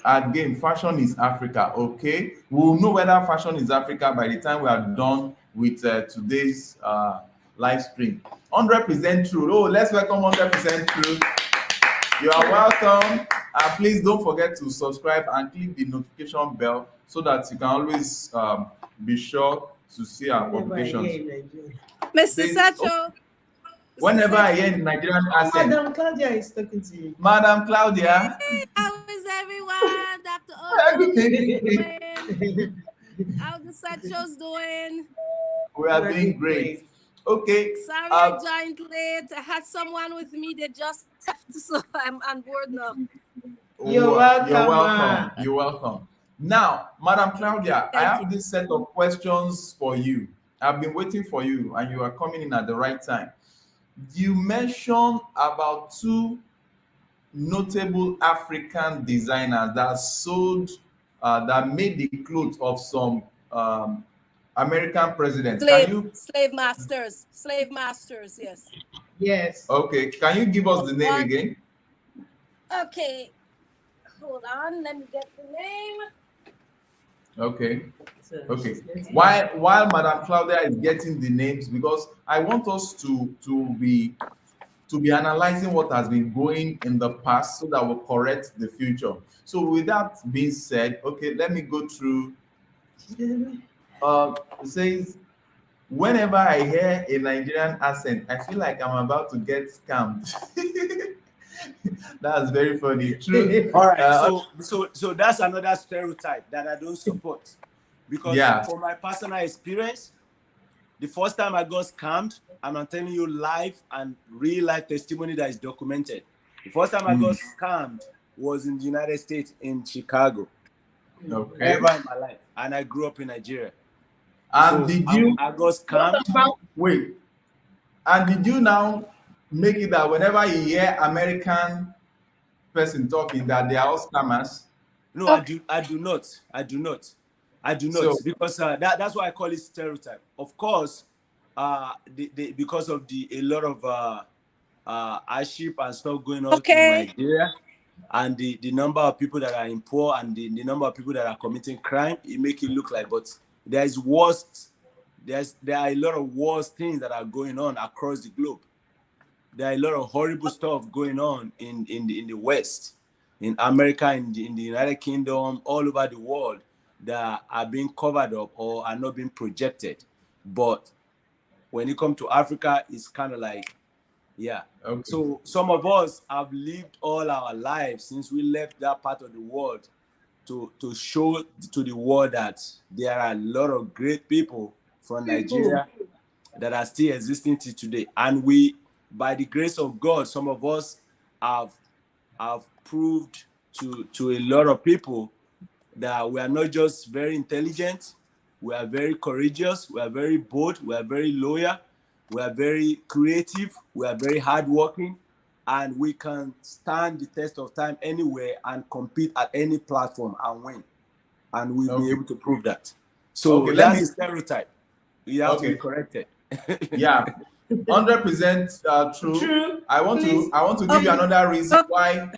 Speaker 1: fashion is Africa. Okay, we'll know whether fashion is Africa by the time we are done with today's live stream. 100% true. Oh, let's welcome 100% true. You are welcome. Please don't forget to subscribe and click the notification bell so that you can always be sure to see our publications.
Speaker 4: Mr. Sacho.
Speaker 1: Whenever I hear Nigerian accent,
Speaker 2: Madam Claudia is talking to you.
Speaker 1: Madam Claudia.
Speaker 4: Hey, how is everyone? Dr. Ojo doing? How the Sachos doing?
Speaker 1: We are doing great. Okay.
Speaker 4: Sorry I joined late. I had someone with me. They just left, so I'm on board now.
Speaker 2: You're welcome.
Speaker 1: You're welcome. You're welcome. Now, Madam Claudia, I have this set of questions for you. I've been waiting for you, and you are coming in at the right time. You mentioned about two notable African designers that sold, that made the clothes of some American presidents.
Speaker 4: Slave masters, yes.
Speaker 2: Yes.
Speaker 1: Okay, can you give us the name again?
Speaker 4: Okay, hold on, let me get the name.
Speaker 1: Okay. Okay. While Madam Claudia is getting the names, because I want us to be analyzing what has been going in the past so that we'll correct the future. So with that being said, okay, let me go through. It says, whenever I hear a Nigerian accent, I feel like I'm about to get scammed. That's very funny. True.
Speaker 3: All right. So that's another stereotype that I don't support. Because from my personal experience, the first time I got scammed, I'm telling you live and real life testimony that is documented. The first time I got scammed was in the United States, in Chicago.
Speaker 1: Okay.
Speaker 3: Ever in my life. And I grew up in Nigeria.
Speaker 1: And
Speaker 3: so I got scammed.
Speaker 1: Wait. And did you now make it that whenever you hear American person talking that they are all scammers?
Speaker 3: No, I do not. So, because that's why I call it stereotype. Of course, because of a lot of hardship and stuff going on in Nigeria, and the number of people that are in poor and the number of people that are committing crime, it make it look like. But there are a lot of worse things that are going on across the globe. There are a lot of horrible stuff going on in the West, in America, in the United Kingdom, all over the world, that are being covered up or are not being projected. But when it comes to Africa, it's kind of like, yeah. Okay. So some of us have lived all our lives since we left that part of the world to show to the world that there are a lot of great people from Nigeria that are still existing till today. And we, by the grace of God, some of us have proved to a lot of people that we are not just very intelligent, we are very courageous, we are very bold, we are very loyal, we are very creative, we are very hardworking, and we can stand the test of time anywhere and compete at any platform and win. And we've been able to prove that. So that's a stereotype. You have to be corrected.
Speaker 1: Yeah, 100% true. I want to give you another reason why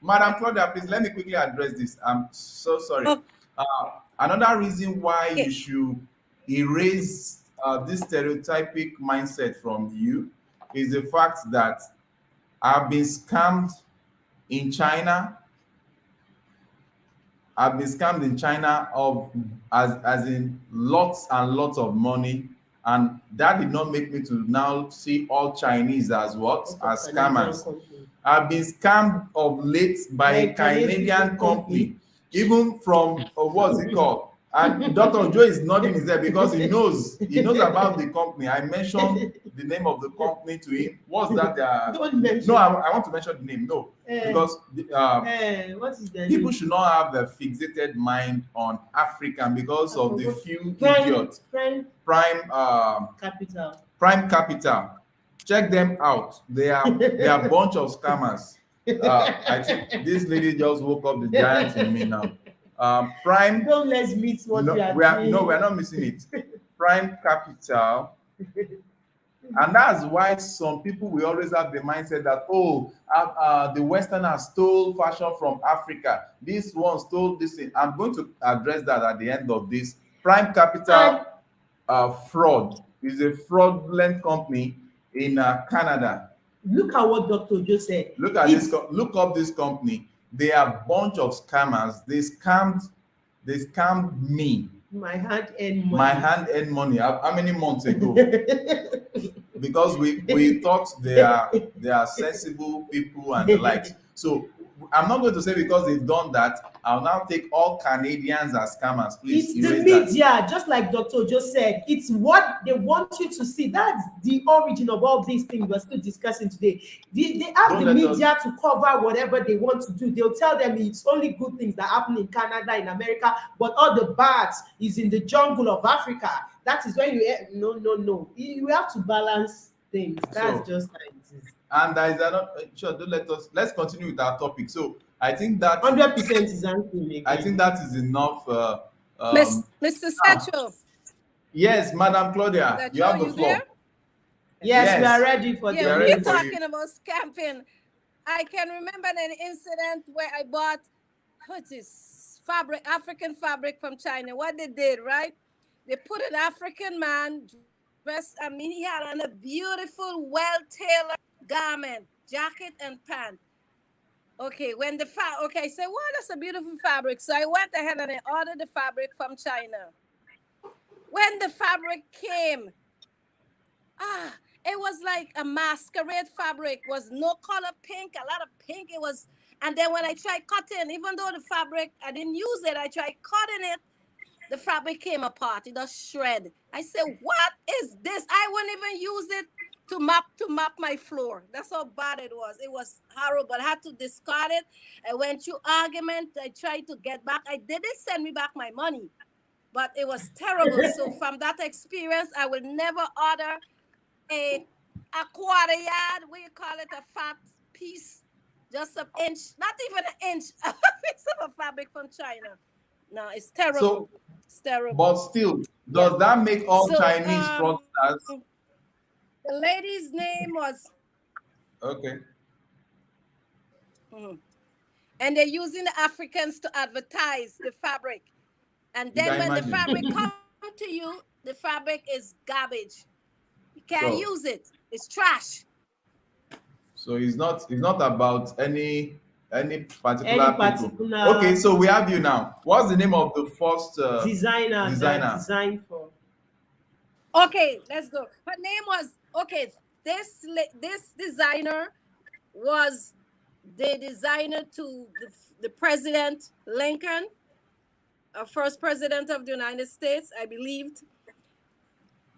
Speaker 1: Madam Claudia, please let me quickly address this. I'm so sorry. Uh, Another reason why you
Speaker 4: Okay.
Speaker 1: should erase this stereotypic mindset from you is the fact that I've been scammed in China. I've been scammed in China of as in lots and lots of money, and that did not make me to now see all Chinese as what
Speaker 2: Out of
Speaker 1: as
Speaker 2: Canadian
Speaker 1: scammers.
Speaker 2: company.
Speaker 1: I've been scammed of late by
Speaker 2: By
Speaker 1: a
Speaker 2: Canadian
Speaker 1: Canadian
Speaker 2: company.
Speaker 1: company, even from what's it called? And Dr. Joe is nodding his head because he knows about the company. I mentioned the name of the company to him. What's that?
Speaker 2: Don't mention.
Speaker 1: No, I want to mention the name. No,
Speaker 2: Eh,
Speaker 1: because
Speaker 2: what is the
Speaker 1: people
Speaker 2: name?
Speaker 1: should not have a fixated mind on African because
Speaker 2: I
Speaker 1: of the
Speaker 2: forgot.
Speaker 1: few
Speaker 2: Prime,
Speaker 1: idiots.
Speaker 2: prime
Speaker 1: Prime
Speaker 2: capital.
Speaker 1: Prime Capital. Check them out. They are a bunch of scammers. I think this lady just woke up the giant in me now. Prime,
Speaker 2: Don't let's meet what we
Speaker 1: no,
Speaker 2: are
Speaker 1: we're
Speaker 2: doing.
Speaker 1: not missing it. Prime Capital, and that's why some people will always have the mindset that, oh, the Westerners stole fashion from Africa. This one stole this thing. I'm going to address that at the end of this. Prime
Speaker 2: And
Speaker 1: Capital fraud is a fraudulent company in Canada.
Speaker 2: look at what Dr. Joe said.
Speaker 1: Look at
Speaker 2: It's
Speaker 1: look up this company. They are a bunch of scammers. They scammed me.
Speaker 2: my hand and money.
Speaker 1: My hand earned money. How many months ago? Because we thought they are sensible people and the likes. So I'm not going to say because they've done that, I'll now take all Canadians as scammers. Please
Speaker 2: It's the
Speaker 1: erase that.
Speaker 2: media, just like Dr. just said. It's what they want you to see. That's the origin of all these things we're still discussing today. They have
Speaker 1: Don't
Speaker 2: the
Speaker 1: let us-
Speaker 2: media to cover whatever they want to do. They'll tell them it's only good things that happen in Canada, in America, but all the bad is in the jungle of Africa. That is when no. You have to balance things. That's
Speaker 1: So-
Speaker 2: just how it is.
Speaker 1: And there is another sure, don't let us let's continue with our topic. So I think that
Speaker 2: 100% is answering again.
Speaker 1: I think that is enough.
Speaker 4: Mr. Satchel,
Speaker 1: Yes, Madam Claudia,
Speaker 4: That
Speaker 1: you have
Speaker 4: you
Speaker 1: the floor.
Speaker 4: there?
Speaker 2: Yes, we
Speaker 1: Yes.
Speaker 2: are ready for
Speaker 4: yeah,
Speaker 1: we are
Speaker 2: the
Speaker 1: ready
Speaker 4: we're
Speaker 1: for you.
Speaker 4: talking about scamping. I can remember an incident where I bought fabric, African fabric from China. What they did, right? They put an African man dressed, I mean, he had on a beautiful, well-tailored garment, jacket and pants. Okay, okay, I said, wow, that's a beautiful fabric. So I went ahead and I ordered the fabric from China. When the fabric came, it was like a masquerade fabric. Was no color pink, a lot of pink. It was, and then when I tried cutting, even though the fabric I didn't use it, I tried cutting it. The fabric came apart. It just shred. I said, "What is this?" I wouldn't even use it to map my floor. That's how bad it was. It was horrible. I had to discard it. I went through argument. I tried to get back. I didn't send me back my money, but it was terrible. So from that experience, I will never order a quarter yard, what you call it, a fat piece, just an inch, not even an inch, a piece of a fabric from China. No, it's terrible.
Speaker 1: So,
Speaker 4: It's terrible.
Speaker 1: but still, does that make all
Speaker 4: So,
Speaker 1: Chinese fraudsters?
Speaker 4: the lady's name was,
Speaker 1: Okay.
Speaker 4: and they're using the Africans to advertise the fabric. And
Speaker 1: You
Speaker 4: then
Speaker 1: can
Speaker 4: when the
Speaker 1: imagine.
Speaker 4: fabric comes to you, the fabric is garbage. You can't
Speaker 1: So-
Speaker 4: use it. It's trash.
Speaker 1: So it's not about any particular
Speaker 2: Any
Speaker 1: people.
Speaker 2: particular-
Speaker 1: Okay, so we have you now. What's the name of the first
Speaker 2: designer
Speaker 1: designer?
Speaker 2: that designed for.
Speaker 4: Okay, let's go. Her name was, okay, this designer was the designer to the President Lincoln, first president of the United States, I believed.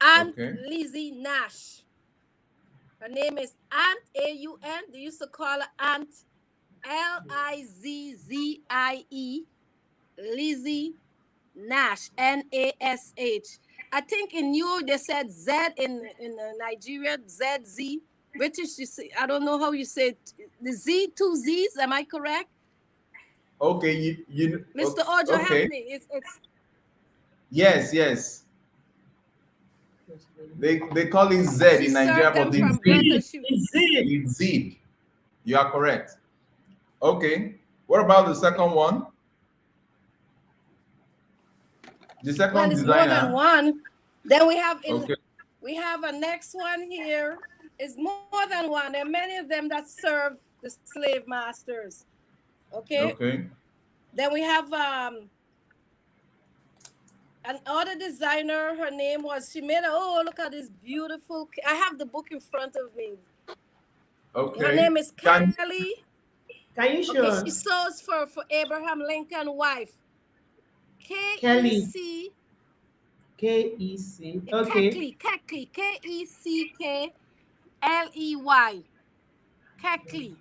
Speaker 4: Aunt
Speaker 1: Okay.
Speaker 4: Lizzie Nash. Her name is Aunt AUN. They used to call her Aunt Lizzie, Lizzie Nash, Nash. I think in you they said Z in Nigeria, ZZ. British, you say, I don't know how you say it. The Z, two Z's, am I correct?
Speaker 1: Okay, you
Speaker 4: Mr. Ojo,
Speaker 1: okay.
Speaker 4: help me. It's
Speaker 1: Yes. They call it Z
Speaker 4: she
Speaker 1: in Nigeria,
Speaker 4: served
Speaker 1: but
Speaker 4: them from
Speaker 1: it's
Speaker 4: Greta
Speaker 1: Z.
Speaker 2: It's it.
Speaker 1: It's Z. You are correct. Okay. What about the second one? The
Speaker 4: Well,
Speaker 1: second
Speaker 4: it's more than
Speaker 1: designer.
Speaker 4: one. Then
Speaker 1: Okay.
Speaker 4: we have a next one here. It's more than one. There are many of them that serve the slave masters. Okay.
Speaker 1: Okay.
Speaker 4: Then we have another designer. Her name was. She made a. Oh, look at this beautiful. I have the book in front of me. Her
Speaker 1: Okay.
Speaker 4: name is
Speaker 1: Can
Speaker 4: Kelly.
Speaker 2: Can you
Speaker 4: Okay,
Speaker 2: show
Speaker 4: she
Speaker 2: us?
Speaker 4: sews for Abraham Lincoln wife. K E
Speaker 2: Kelly,
Speaker 4: C
Speaker 2: KEC. Okay.
Speaker 4: Keckley Keckley Keckley. Keckley.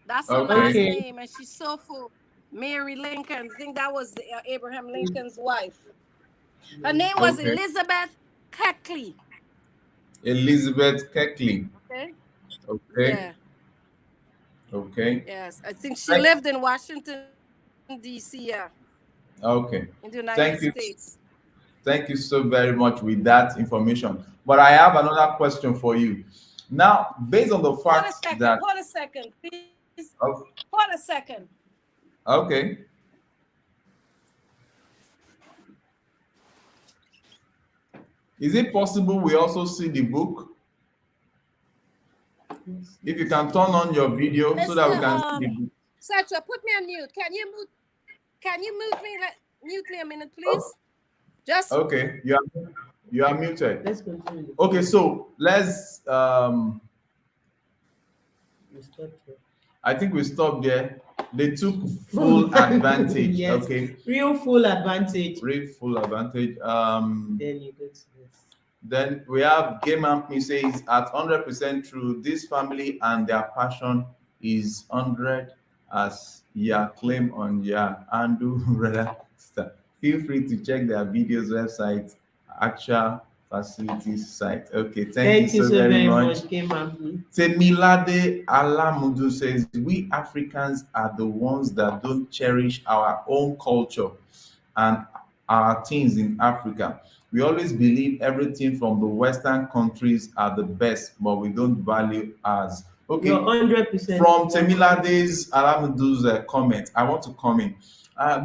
Speaker 4: That's her last
Speaker 1: okay.
Speaker 2: Okay.
Speaker 4: name, and she's so for Mary Lincoln. I think that was Abraham Lincoln's wife. Her name was
Speaker 1: Okay.
Speaker 4: Elizabeth Keckley.
Speaker 1: Elizabeth Keckley.
Speaker 4: Okay.
Speaker 1: Okay.
Speaker 4: Yeah.
Speaker 1: Okay.
Speaker 4: Yes. I think she
Speaker 1: Thank,
Speaker 4: lived in Washington D.C. In the
Speaker 1: okay.
Speaker 4: United
Speaker 1: Thank you.
Speaker 4: States.
Speaker 1: Thank you so very much with that information. But I have another question for you. Now, based on the
Speaker 4: Hold a
Speaker 1: fact
Speaker 4: second.
Speaker 1: that
Speaker 4: Hold a second, please.
Speaker 1: oh,
Speaker 4: Hold a second.
Speaker 1: okay, is it possible we also see the book? If you can turn on your video so that
Speaker 4: Mr.
Speaker 1: we can see the book.
Speaker 4: Satchel, put me on mute. Can you mute me? Mute me a minute,
Speaker 1: Oh,
Speaker 4: please. Just
Speaker 1: okay, you are muted.
Speaker 2: Let's continue.
Speaker 1: Okay, so let's
Speaker 2: We stopped here.
Speaker 1: I think we stopped there. They took full advantage.
Speaker 2: Yes.
Speaker 1: Okay,
Speaker 2: Real full advantage.
Speaker 1: real full advantage.
Speaker 2: Then you go to this.
Speaker 1: Then we have Game Ampmi says at 100% true, this family and their passion is 100 as ya claim on ya and do brother. Sister. Feel free to check their videos website, actual facilities site. Okay, thank
Speaker 2: Thank you
Speaker 1: you so
Speaker 2: so
Speaker 1: very
Speaker 2: very
Speaker 1: much.
Speaker 2: much, Kemampi.
Speaker 1: Temilade Alamudu says, we Africans are the ones that don't cherish our own culture and our things in Africa. We always believe everything from the Western countries are the best, but we don't value ours.
Speaker 2: You're
Speaker 1: Okay,
Speaker 2: 100%.
Speaker 1: from Temilade's Alamudu's comment, I want to comment.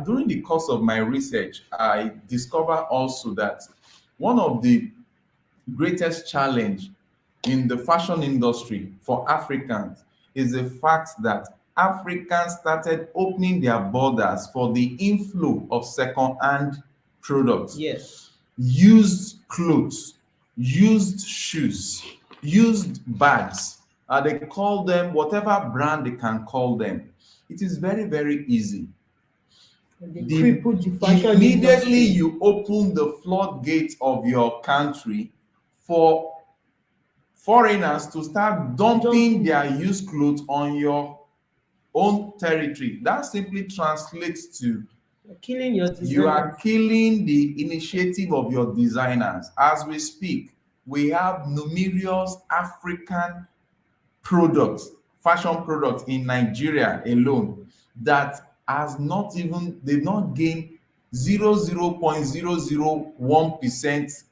Speaker 1: During the course of my research, I discovered also that one of the greatest challenge in the fashion industry for Africans is the fact that Africans started opening their borders for the inflow of second-hand products,
Speaker 2: Yes.
Speaker 1: used clothes, used shoes, used bags. They call them whatever brand they can call them. It is very, very easy.
Speaker 2: They crippled the fashion
Speaker 1: Immediately
Speaker 2: industry.
Speaker 1: you open the floodgate of your country for foreigners to start dumping their used clothes on your own territory. That simply translates to
Speaker 2: You're killing your
Speaker 1: you are
Speaker 2: designers.
Speaker 1: killing the initiative of your designers. As we speak, we have numerous African products, fashion products in Nigeria alone that has not even, they've not gained 0.001%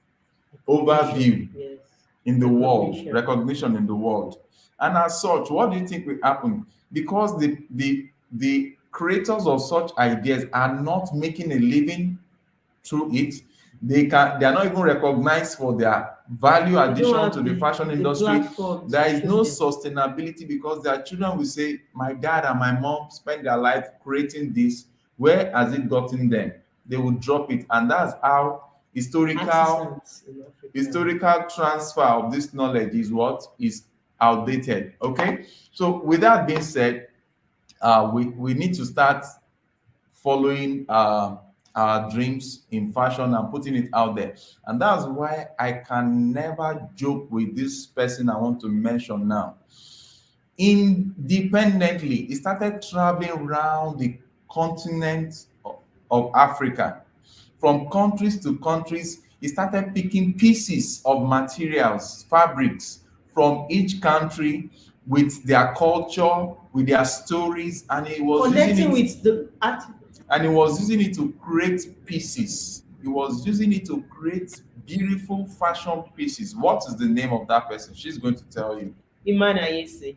Speaker 1: overview
Speaker 2: Yes.
Speaker 1: in the world,
Speaker 2: Recognition.
Speaker 1: recognition in the world. And as such, what do you think will happen? Because the creators of such ideas are not making a living through it, they are not even recognized for their value
Speaker 2: They don't
Speaker 1: addition
Speaker 2: have
Speaker 1: to the fashion
Speaker 2: the
Speaker 1: industry.
Speaker 2: platform
Speaker 1: There
Speaker 2: to
Speaker 1: is
Speaker 2: show
Speaker 1: no
Speaker 2: them.
Speaker 1: sustainability because their children will say, my dad and my mom spent their life creating this, where has it gotten them? They will drop it, and that's how
Speaker 2: Artisans in Africa.
Speaker 1: historical transfer of this knowledge is what is outdated. Okay, so with that being said, we need to start following our dreams in fashion and putting it out there. And that's why I can never joke with this person I want to mention now. Independently, he started traveling around the continent of Africa. From countries to countries, he started picking pieces of materials, fabrics from each country with their culture, with their stories, and he was
Speaker 2: Connecting
Speaker 1: using it
Speaker 2: with the art.
Speaker 1: and he was using it to create pieces. He was using it to create beautiful fashion pieces. What is the name of that person? She's going to tell you.
Speaker 2: Iman Ayese.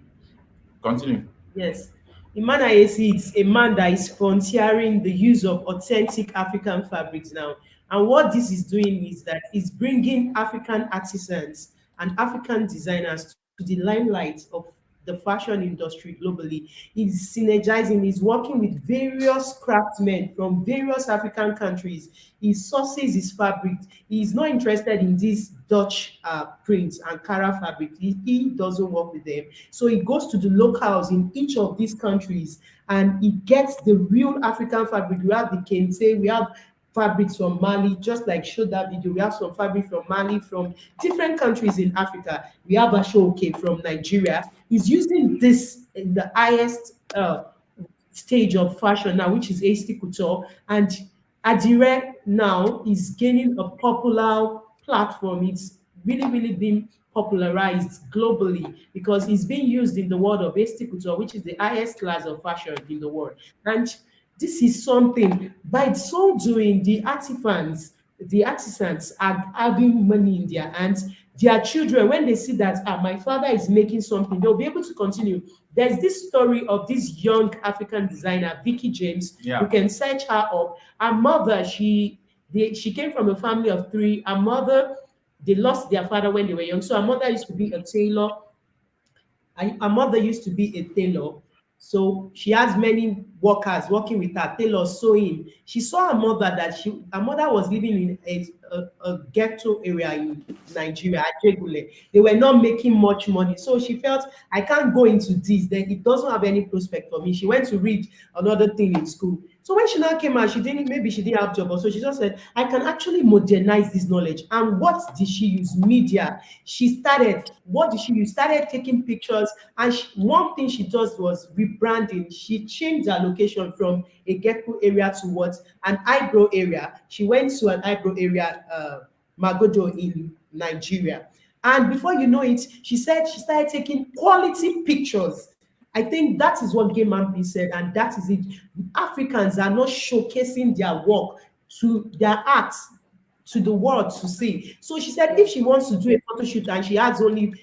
Speaker 1: Continue.
Speaker 2: Yes. Imana Ayesi is a man that is frontiering the use of authentic African fabrics now. And what this is doing is that it's bringing African artisans and African designers to the limelight of the fashion industry globally. He's synergizing, he's working with various craftsmen from various African countries. He sources his fabric. He's not interested in these Dutch prints and Kara fabric. He doesn't work with them. So he goes to the locals in each of these countries and he gets the real African fabric. We have the kente, we have fabrics from Mali, just like showed that video. We have some fabric from Mali, from different countries in Africa. We have Ashoke from Nigeria. He's using this in the highest stage of fashion now, which is hasty couture. And Adire now is gaining a popular platform. It's really been popularized globally because it's being used in the world of hasty couture, which is the highest class of fashion in the world. And this is something by so doing, the artisans are having money in their hands. Their children, when they see that my father is making something, they'll be able to continue. There's this story of this young African designer, Vicky James. You
Speaker 1: Yeah.
Speaker 2: can search her up. Her mother, she came from a family of three. Her mother, they lost their father when they were young. So her mother used to be a tailor. Her mother used to be a tailor. So she has many workers working with her, tailor sewing. She saw her mother was living in a ghetto area in Nigeria, Ajegule. They were not making much money. So she felt, I can't go into this, then it doesn't have any prospect for me. She went to read another thing in school. So when she now came out, maybe she didn't have job, or so she just said, I can actually modernize this knowledge. And what did she use? Media. What did she use? Started taking pictures. And one thing she does was rebranding. She changed her location from a ghetto area to what? An eyebrow area. She went to an eyebrow area, Magodo in Nigeria. And before you know it, she said she started taking quality pictures. I think that is what Game Man said, and that is it. Africans are not showcasing their work to their art to the world to see. So she said if she wants to do a photo shoot and she has only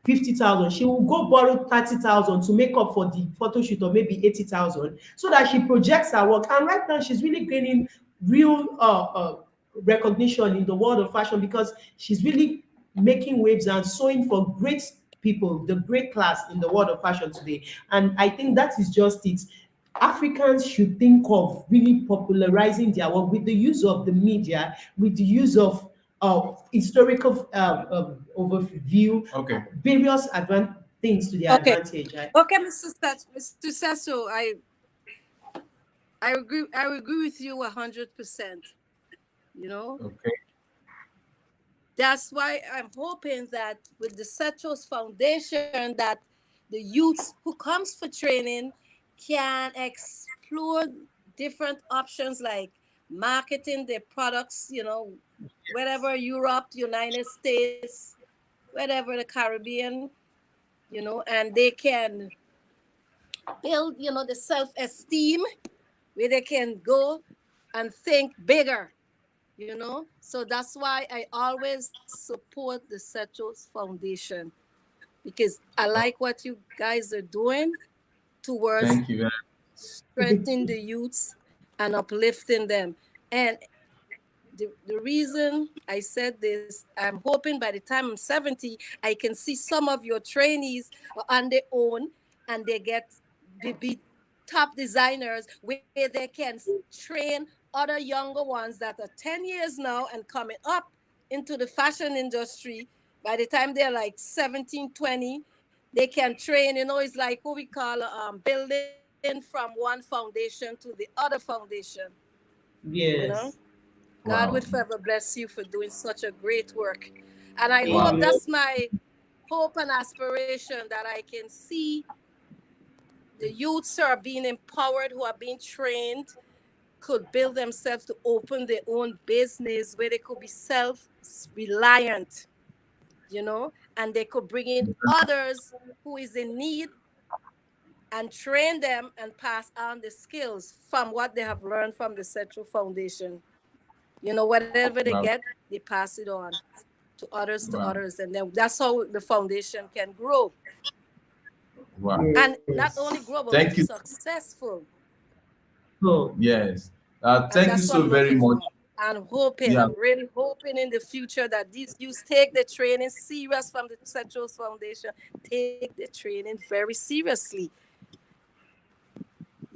Speaker 2: 50,000, she will go borrow 30,000 to make up for the photo shoot, or maybe 80,000, so that she projects her work. And right now she's really gaining real recognition in the world of fashion because she's really making waves and sewing for great people, the great class in the world of fashion today. And I think that is just it. Africans should think of really popularizing their work with the use of the media, with the use of historical overview,
Speaker 1: Okay.
Speaker 2: various things to their
Speaker 4: Okay.
Speaker 2: advantage.
Speaker 4: Okay, Mr. Sasso, I agree with you 100%. You know,
Speaker 1: Okay.
Speaker 4: that's why I'm hoping that with the Setros Foundation, that the youths who comes for training can explore different options like marketing their products, wherever Europe, United States, wherever the Caribbean, and they can build, the self-esteem where they can go and think bigger. So that's why I always support the Setros Foundation, because I like what you guys are doing towards
Speaker 1: Thank you very
Speaker 4: strengthening the youths and uplifting them. And the reason I said this, I'm hoping by the time I'm 70, I can see some of your trainees are on their own and they be top designers where they can train other younger ones that are 10 years now and coming up into the fashion industry. By the time they're like 17, 20, they can train. It's like what we call building from one foundation to the other foundation. You know?
Speaker 2: Yes.
Speaker 4: God would
Speaker 1: Wow.
Speaker 4: forever bless you for doing such a great work. And I hope
Speaker 1: Wow.
Speaker 2: Amen.
Speaker 4: that's my hope and aspiration, that I can see the youths who are being empowered, who are being trained, could build themselves to open their own business where they could be self-reliant, and they could bring in others who is in need and train them and pass on the skills from what they have learned from the Central Foundation. Whatever they
Speaker 1: Wow.
Speaker 4: get, they pass it on to
Speaker 1: Wow.
Speaker 4: others, and then that's how the foundation can grow.
Speaker 1: Wow.
Speaker 4: And not
Speaker 2: Yes.
Speaker 4: only global,
Speaker 1: Thank you.
Speaker 4: successful.
Speaker 2: Oh,
Speaker 1: Yes.
Speaker 4: And
Speaker 1: Thank you
Speaker 4: that's what
Speaker 1: so
Speaker 4: I'm
Speaker 1: very
Speaker 4: looking
Speaker 1: much.
Speaker 4: for. I'm hoping,
Speaker 1: Yeah.
Speaker 4: I'm really hoping in the future that these youth take the training serious from the Central Foundation, take the training very seriously.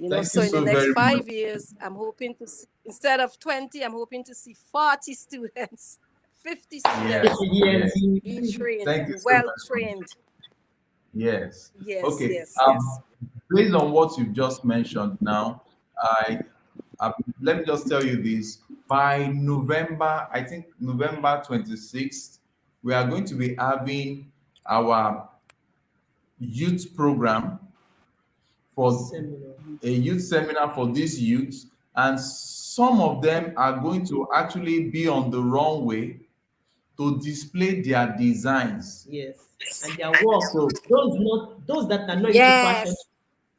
Speaker 1: Thank
Speaker 4: So
Speaker 1: you
Speaker 4: in the
Speaker 1: so
Speaker 4: next
Speaker 1: very much.
Speaker 4: 5 years, I'm hoping to see, instead of 20, I'm hoping to see 40 students, 50
Speaker 1: Yes.
Speaker 4: students
Speaker 1: Yes.
Speaker 2: yes.
Speaker 4: being trained
Speaker 1: Thank you
Speaker 4: and
Speaker 1: so
Speaker 4: well
Speaker 1: very much.
Speaker 4: trained.
Speaker 1: Yes.
Speaker 4: Yes,
Speaker 1: Okay.
Speaker 4: yes, yes.
Speaker 1: Based on what you've just mentioned now, I, let me just tell you this. By November, I think November 26th, we are going to be having our youth program for
Speaker 2: Seminar.
Speaker 1: a youth seminar for these youths, and some of them are going to actually be on the runway to display their designs.
Speaker 2: Yes. And their work,
Speaker 1: So,
Speaker 2: those that are not into fashion,
Speaker 4: Yes,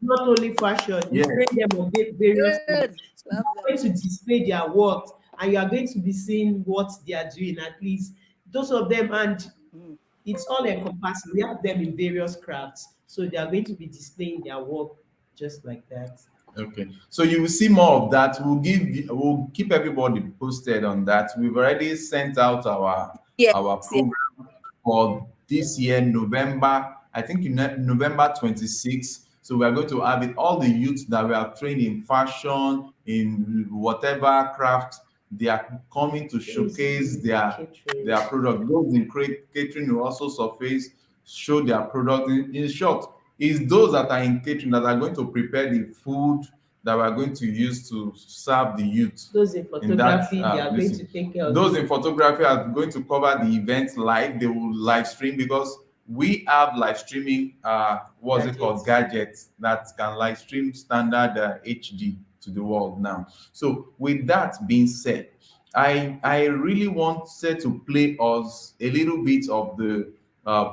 Speaker 2: not only fashion, you
Speaker 1: yes,
Speaker 2: train them on various things.
Speaker 4: good.
Speaker 2: You
Speaker 4: Love
Speaker 2: are
Speaker 4: that.
Speaker 2: going to display their work, and you are going to be seeing what they are doing, at least those of them. And
Speaker 4: Mm.
Speaker 2: it's all encompassing. We have them in various crafts, so they are going to be displaying their work just like that.
Speaker 1: okay. So you will see more of that. We'll keep everybody posted on that. We've already sent out
Speaker 4: Yes,
Speaker 1: our
Speaker 4: yes.
Speaker 1: program for this year, November, I think in November 26th. So we are going to have it, all the youths that we have trained in fashion, in whatever craft, they are coming to
Speaker 2: Those
Speaker 1: showcase
Speaker 2: in
Speaker 1: their
Speaker 2: catering.
Speaker 1: product. Those in catering will also surface, show their product. In short, it's those that are in catering that are going to prepare the food that we are going to use to serve the youth
Speaker 2: Those in
Speaker 1: in that
Speaker 2: photography, they are going
Speaker 1: listen.
Speaker 2: to take care of
Speaker 1: Those
Speaker 2: this.
Speaker 1: in photography are going to cover the event live. They will live stream because we have live streaming what's it called,
Speaker 2: Gadgets.
Speaker 1: gadgets that can live stream standard HD to the world now. So with that being said, I really wanted to play us a little bit of the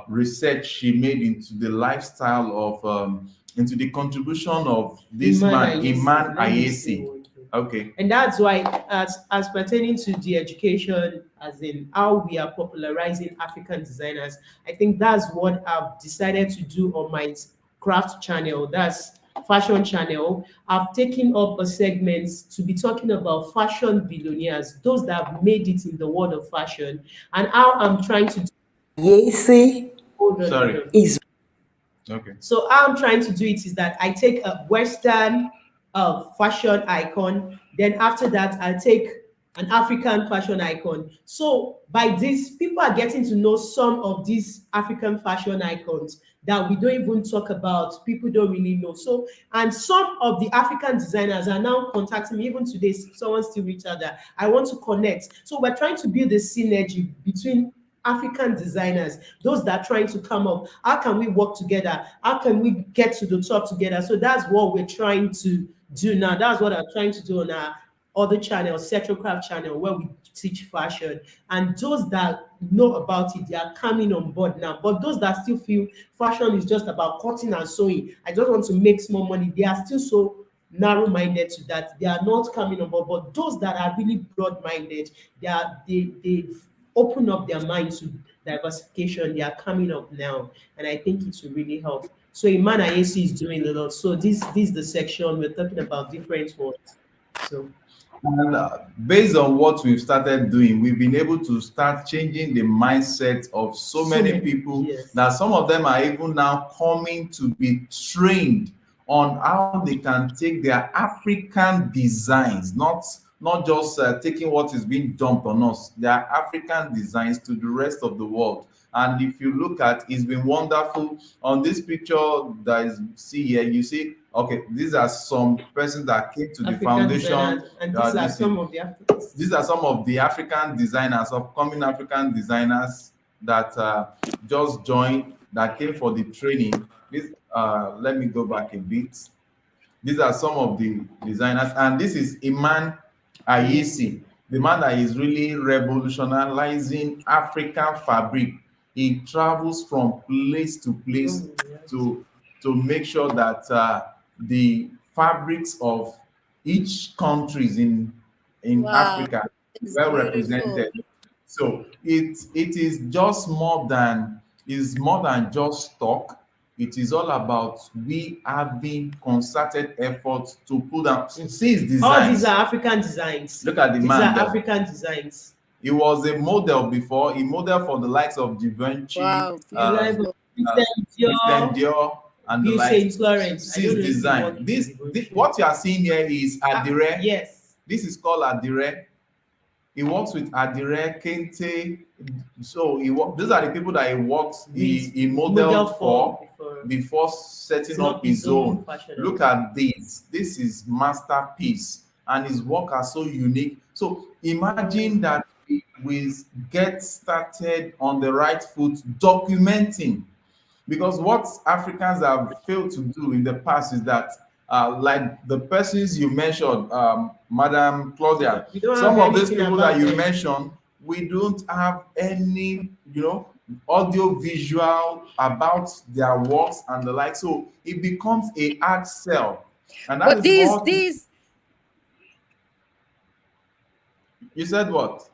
Speaker 1: research she made into the lifestyle of into the contribution of this
Speaker 2: Iman
Speaker 1: man,
Speaker 2: Ayesi,
Speaker 1: Iman
Speaker 2: let me say
Speaker 1: Ayesi.
Speaker 2: one thing.
Speaker 1: Okay.
Speaker 2: And that's why, as pertaining to the education, as in how we are popularizing African designers, I think that's what I've decided to do on my craft channel. That's fashion channel. I've taken up a segment to be talking about fashion billionaires, those that have made it in the world of fashion, and how I'm trying to
Speaker 5: Yese
Speaker 2: hold on, hold
Speaker 1: Sorry.
Speaker 2: on.
Speaker 5: is
Speaker 1: Okay.
Speaker 2: So how I'm trying to do it is that I take a Western fashion icon, then after that I'll take an African fashion icon. So by this, people are getting to know some of these African fashion icons that we don't even talk about. People don't really know. So, and some of the African designers are now contacting me. Even today, someone still reached out that I want to connect. So we're trying to build a synergy between African designers, those that are trying to come up. How can we work together? How can we get to the top together? So that's what we're trying to do now. That's what I'm trying to do on our other channel, Central Craft channel, where we teach fashion. And those that know about it, they are coming on board now. But those that still feel fashion is just about cutting and sewing, I just want to make small money, they are still so narrow-minded to that. They are not coming on board. But those that are really broad-minded, they've opened up their mind to diversification. They are coming up now, and I think it will really help. So Iman Ayesi is doing a lot. So this is the section we're talking about different ones. So
Speaker 1: And based on what we've started doing, we've been able to start changing the mindset of so
Speaker 2: so
Speaker 1: many
Speaker 2: many,
Speaker 1: people
Speaker 2: yes,
Speaker 1: that some of them are even now coming to be trained on how they can take their African designs, not just taking what is being dumped on us, their African designs to the rest of the world. And if you look at, it's been wonderful. On this picture that is see here, you see, okay, these are some persons that came to the
Speaker 2: African
Speaker 1: foundation.
Speaker 2: designers, and these are
Speaker 1: This
Speaker 2: some of the Africans.
Speaker 1: these are some of the African designers, upcoming African designers that just joined, that came for the training. This, let me go back a bit. These are some of the designers, and this is Iman Ayesi, the man that is really revolutionizing African fabric. He travels from place to place
Speaker 2: Oh, yes.
Speaker 1: to make sure that the fabrics of each countries in
Speaker 4: Wow,
Speaker 1: Africa
Speaker 4: it's
Speaker 1: well
Speaker 4: beautiful.
Speaker 1: represented. So it is just more than, is more than just stock. it is all about we having concerted efforts to pull down. See his designs.
Speaker 2: All these are African designs.
Speaker 1: Look at the
Speaker 2: These
Speaker 1: man
Speaker 2: are
Speaker 1: there.
Speaker 2: African designs.
Speaker 1: He was a model before. He modeled for the likes of Givenchy,
Speaker 4: Wow,
Speaker 2: Like
Speaker 4: beautiful.
Speaker 2: Christian
Speaker 1: Christian
Speaker 2: Dior,
Speaker 1: Dior, and the
Speaker 2: Vieux
Speaker 1: likes.
Speaker 2: Saint Laurent. I
Speaker 1: See
Speaker 2: don't
Speaker 1: his
Speaker 2: know if you
Speaker 1: design.
Speaker 2: work
Speaker 1: This,
Speaker 2: in
Speaker 1: what you are seeing here is Adire.
Speaker 2: Yes.
Speaker 1: This is called Adire. He works with Adire, Kente. So these are the people that he modeled for before setting up his own. Look at this. This is masterpiece, and his work are so unique. So imagine that we get started on the right foot documenting, because what Africans have failed to do in the past is that like the persons you mentioned, Madam Claudia, some of these people that you mentioned, we don't have any, audio visual about their works and the like. So it becomes a hard sell. And that
Speaker 4: But
Speaker 1: is what
Speaker 4: these
Speaker 1: you said. What?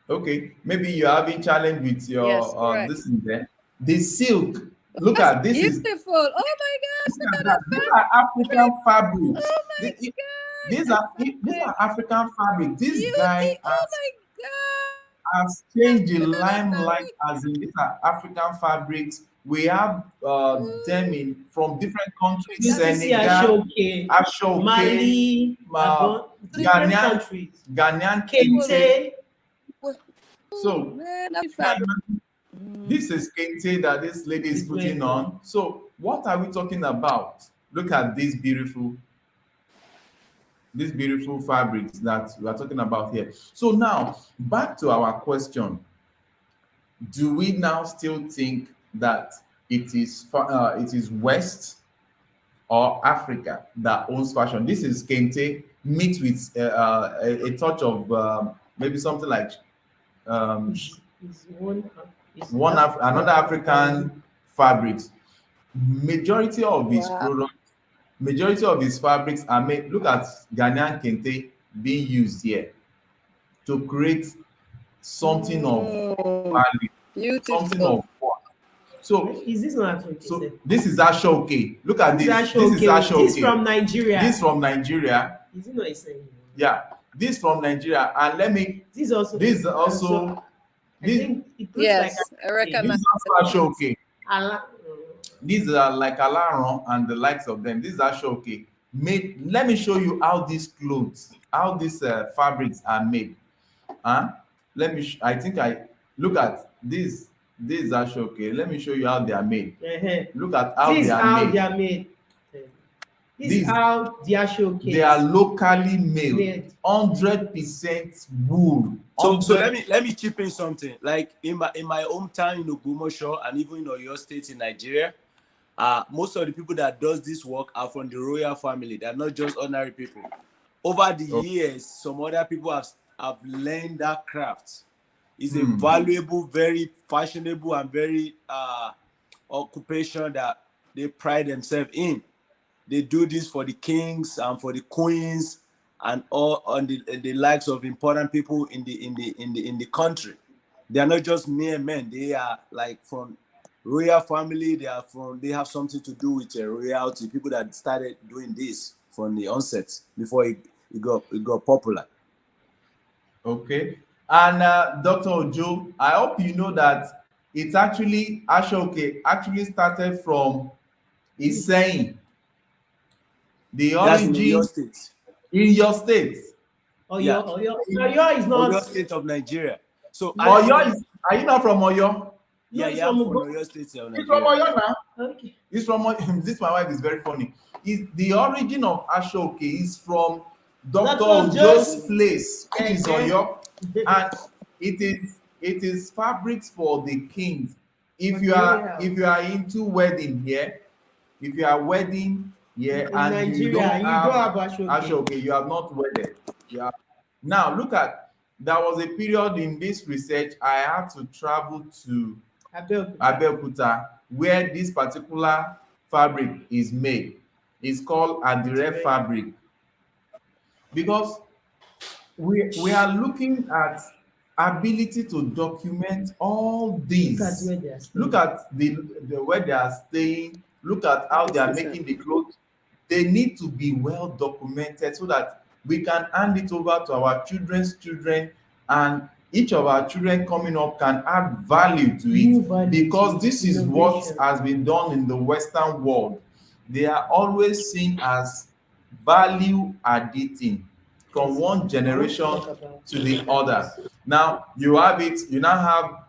Speaker 1: Okay, maybe you're having challenge with your
Speaker 4: yes, correct.
Speaker 1: this in there. The silk. Look
Speaker 4: That's
Speaker 1: at this.
Speaker 4: beautiful. Oh my gosh, look at that.
Speaker 1: These are African fabrics.
Speaker 4: Oh my
Speaker 1: These
Speaker 4: god.
Speaker 1: these are African fabrics. This guy
Speaker 4: Oh my god.
Speaker 1: has changed the
Speaker 4: Look at that
Speaker 1: limelight,
Speaker 4: fabric.
Speaker 1: as in these are African fabrics. We have them from different countries.
Speaker 2: You see
Speaker 1: Senegal,
Speaker 2: Ashoke, Mali, different countries.
Speaker 1: Ghanaian
Speaker 2: Kente.
Speaker 1: So
Speaker 4: Man, that's fabric.
Speaker 1: this is kente that this lady is putting on. So what are we talking about? Look at these beautiful fabrics that we are talking about here. So now back to our question: do we now still think that it is West or Africa that owns fashion? This is kente mixed with a touch of maybe something like another African fabrics. Majority of his products, majority of his fabrics are made. Look at Ghanaian kente being used here to create something of value,
Speaker 4: Beautiful.
Speaker 1: something of worth. So
Speaker 2: is this not Ashoke?
Speaker 1: So this is Ashoke. Look at this. This is Ashoke.
Speaker 2: This from Nigeria.
Speaker 1: This from Nigeria.
Speaker 2: Is it not the same?
Speaker 1: Yeah, this from Nigeria. And this also.
Speaker 2: I think it looks
Speaker 4: yes,
Speaker 2: like
Speaker 4: I recognize.
Speaker 1: This is also Ashoke. These are like Alaron and the likes of them. This is Ashoke. Let me show you how these clothes, how these fabrics are made. Let me. I think I look at this. This is Ashoke. Let me show you how they are made. Look at how they are made.
Speaker 2: This is how they are showcased.
Speaker 1: They are locally made, 100% wool.
Speaker 3: So let me chip in something. Like in my hometown in Ogbomoso and even in Oyo State in Nigeria, most of the people that does this work are from the royal family. They're not just ordinary people. Over the years, some other people have learned that craft. It's a valuable, very fashionable, and very occupation that they pride themselves in. They do this for the kings and for the queens and all on the likes of important people in the country. They are not just mere men. They are like from royal family. They have something to do with royalty. People that started doing this from the onset before it got popular.
Speaker 1: Okay. And Dr. Ojo, I hope you know that it's actually Ashoke actually started from Iseyin. The origin
Speaker 3: in your state.
Speaker 1: In your state.
Speaker 2: Oyo is not
Speaker 3: Oyo State of Nigeria. So
Speaker 1: Oyo is. Are you not from Oyo?
Speaker 3: Yeah, I'm from Oyo State of Nigeria.
Speaker 1: He's from Oyo now.
Speaker 2: Okay.
Speaker 1: He's from. This my wife is very funny. The origin of Ashoke is from Dr. Ojo's place, which is Oyo, and it is fabrics for the kings. If you are into wedding here, if you are wedding. Yeah, and
Speaker 2: Nigeria,
Speaker 1: you don't have
Speaker 2: Ashoke.
Speaker 1: You have not wedded. Yeah. Now look at, there was a period in this research I had to travel to Abeokuta, where this particular fabric is made. It's called Adire fabric. Because we are looking at ability to document all
Speaker 2: Look at
Speaker 1: these.
Speaker 2: where they are staying.
Speaker 1: Look at the where they are staying. Look at how they are making the clothes. They need to be well documented so that we can hand it over to our children's children, and each of our children coming up can add value to
Speaker 2: New
Speaker 1: it,
Speaker 2: value
Speaker 1: because
Speaker 2: to
Speaker 1: this is what
Speaker 2: innovation.
Speaker 1: has been done in the Western world. They are always seen as value additing from
Speaker 2: Yes.
Speaker 1: one
Speaker 2: I want to
Speaker 1: generation
Speaker 2: talk about
Speaker 1: to the other. Now you have it, you now have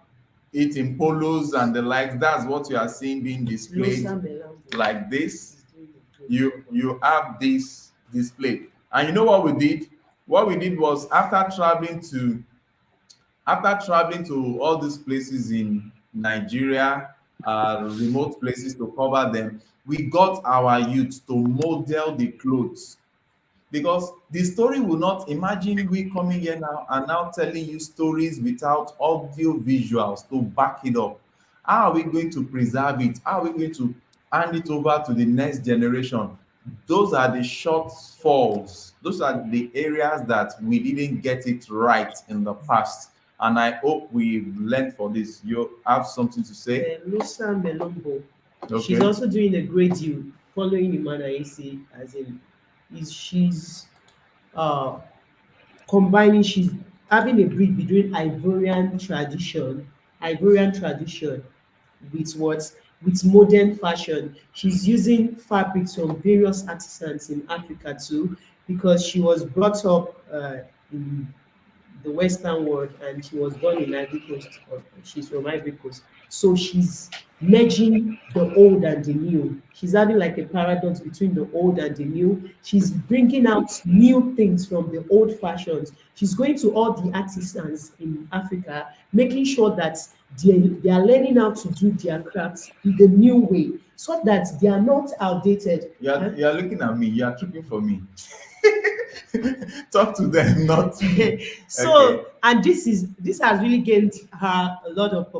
Speaker 1: it in polos and the likes. That's what you are seeing being displayed
Speaker 2: Losa Melambo
Speaker 1: like this.
Speaker 2: is doing a great
Speaker 1: You
Speaker 2: job on
Speaker 1: you have this displayed, and you know what we did? What we did was, after traveling to all these places in Nigeria, remote places, to cover them, we got our youth to model the clothes. Because the story will not, imagine we coming here now and now telling you stories without audio visuals to back it up. How are we going to preserve it? How are we going to hand it over to the next generation? Those are the shortfalls. Those are the areas that we didn't get it right in the past. And I hope we've learned for this. You have something to say?
Speaker 2: Lusa Melombo. She's
Speaker 1: Okay.
Speaker 2: also doing a great deal following Imana AC, as in she's uh combining, she's having a bridge between Ivorian tradition with what, with modern fashion. She's using fabrics from various artisans in Africa too, because she was brought up in the Western world, and she was born in Ivory Coast. She's from Ivory Coast. So she's merging the old and the new. She's having like a paradox between the old and the new. She's bringing out new things from the old fashions. She's going to all the artisans in Africa, making sure that they are learning how to do their crafts in the new way, so that they are not outdated.
Speaker 1: You're looking at me, you're tripping for me. Talk to them, not me.
Speaker 2: So,
Speaker 1: Okay.
Speaker 2: and this has really gained her a lot of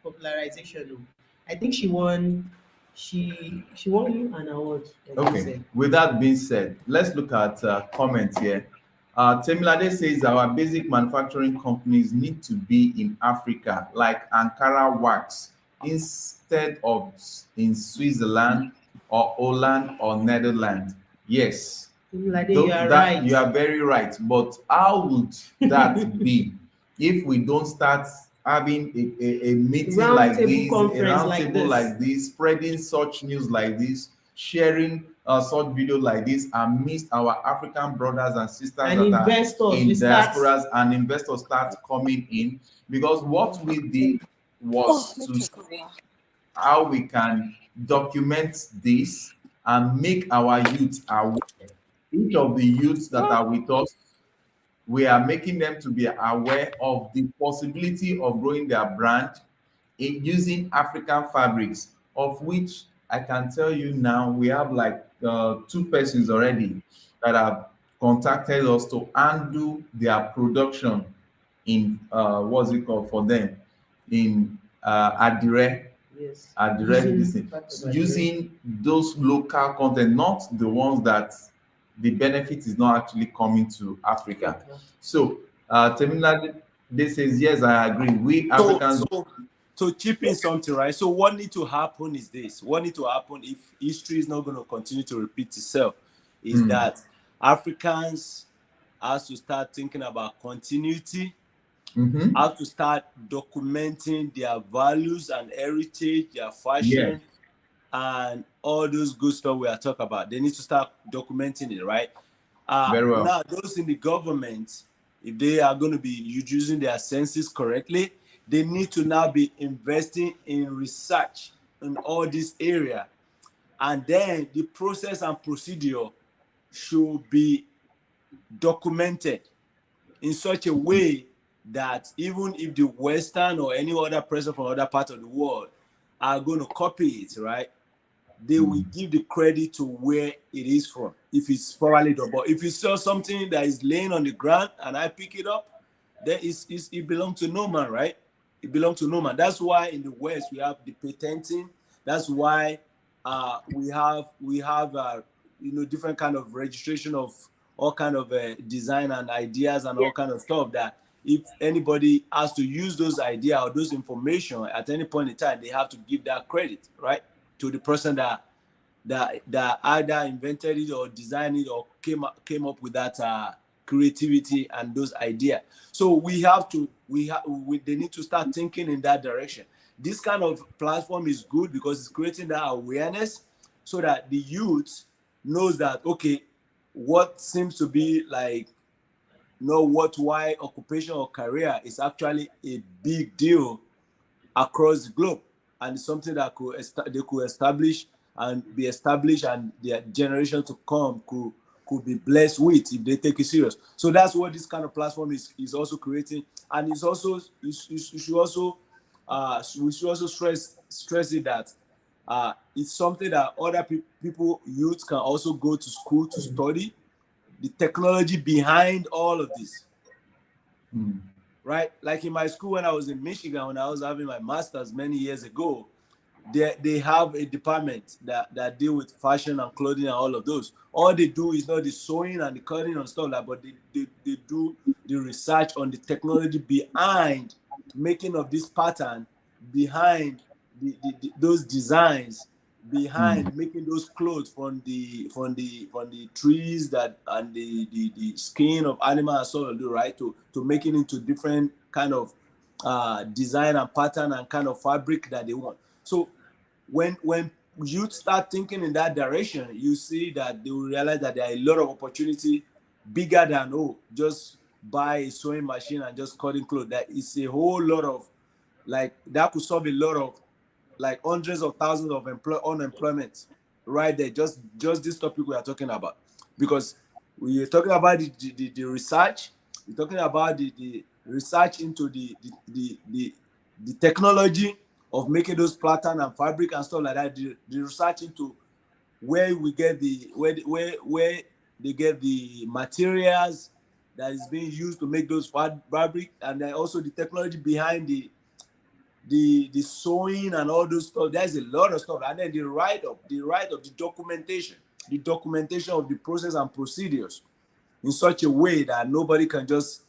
Speaker 2: popularization. Oh. I think she won an award. Like you
Speaker 1: Okay.
Speaker 2: said.
Speaker 1: With that being said, let's look at comments here. Temilade says our basic manufacturing companies need to be in Africa, like Ankara Wax, instead of in Switzerland or Holland or Netherlands. Yes,
Speaker 2: Like you are
Speaker 1: that
Speaker 2: right.
Speaker 1: you are very right. But how would that be if we don't start having a meeting
Speaker 2: Round
Speaker 1: like
Speaker 2: table
Speaker 1: this, a
Speaker 2: conference
Speaker 1: round
Speaker 2: like
Speaker 1: table
Speaker 2: this.
Speaker 1: like this, spreading such news like this, sharing such video like this amidst our African brothers and sisters
Speaker 2: And
Speaker 1: that are
Speaker 2: investors, we
Speaker 1: in
Speaker 2: start.
Speaker 1: diasporas, and investors start coming in? Because what we did
Speaker 4: Oh,
Speaker 1: was
Speaker 4: let
Speaker 1: to
Speaker 4: me take a walk.
Speaker 1: how we can document this and make our youth aware. Each of the youths that are with us, we are making them to be aware of the possibility of growing their brand in using African fabrics, of which I can tell you now we have like two persons already that have contacted us to handle their production in what's it called for them, in Adire,
Speaker 2: Yes.
Speaker 1: this
Speaker 2: Using
Speaker 1: thing,
Speaker 2: part of Nigeria.
Speaker 1: using those local content, not the ones that the benefit is not actually coming to Africa.
Speaker 2: Africa.
Speaker 1: So Temilade, this says yes, I agree. We
Speaker 3: So,
Speaker 1: Africans.
Speaker 3: so to chip in something, right? So what need to happen is this. What need to happen if history is not going to continue to repeat itself is that Africans has to start thinking about continuity,
Speaker 1: Mm-hmm.
Speaker 3: have to start documenting their values and heritage, their
Speaker 1: Yes,
Speaker 3: fashion, and all those good stuff we are talking about. They need to start documenting it, right?
Speaker 1: very well.
Speaker 3: Now, those in the government, if they are going to be using their senses correctly, they need to now be investing in research in all this area. And then the process and procedure should be documented in such a way that even if the Western or any other person from other part of the world are going to copy it, right? They will give the credit to where it is from, if it's properly done. But if you sell something that is laying on the ground and I pick it up, then it belongs to no man, right? It belongs to no man. That's why in the West we have the patenting. That's why we have different kind of registration of all kind of design and ideas and all kind of stuff that if anybody has to use those idea or those information at any point in time, they have to give that credit, right, to the person that either invented it or designed it or came up with that creativity and those ideas. So they need to start thinking in that direction. This kind of platform is good because it's creating that awareness so that the youth knows that, okay, what seems to be like no worthwhile occupation or career is actually a big deal across the globe, and it's something that they could establish and be established, and their generation to come could be blessed with if they take it serious. So that's what this kind of platform is also creating, and it's also you should also we should also stress it that it's something that other people, youth, can also go to school to study the technology behind all of this. Right? Like in my school when I was in Michigan, when I was having my master's many years ago, they have a department that deal with fashion and clothing and all of those. All they do is not the sewing and the cutting and stuff like, but they do the research on the technology behind making of this pattern, behind those designs, behind making those clothes from the trees that and the skin of animal and so on, right, to making into different kind of design and pattern and kind of fabric that they want. So when youth start thinking in that direction, you see that they will realize that there are a lot of opportunity bigger than just buy a sewing machine and just cutting clothes. That is a whole lot of, like, that could solve a lot of, like, hundreds of thousands of unemployment right there. Just this topic we are talking about, because we are talking about the research. We're talking about the research into the technology of making those pattern and fabric and stuff like that. The research into where we get where they get the materials that is being used to make those fabric, and then also the technology behind the sewing and all those stuff. There's a lot of stuff, and then the write-up, the documentation of the process and procedures in such a way that nobody can just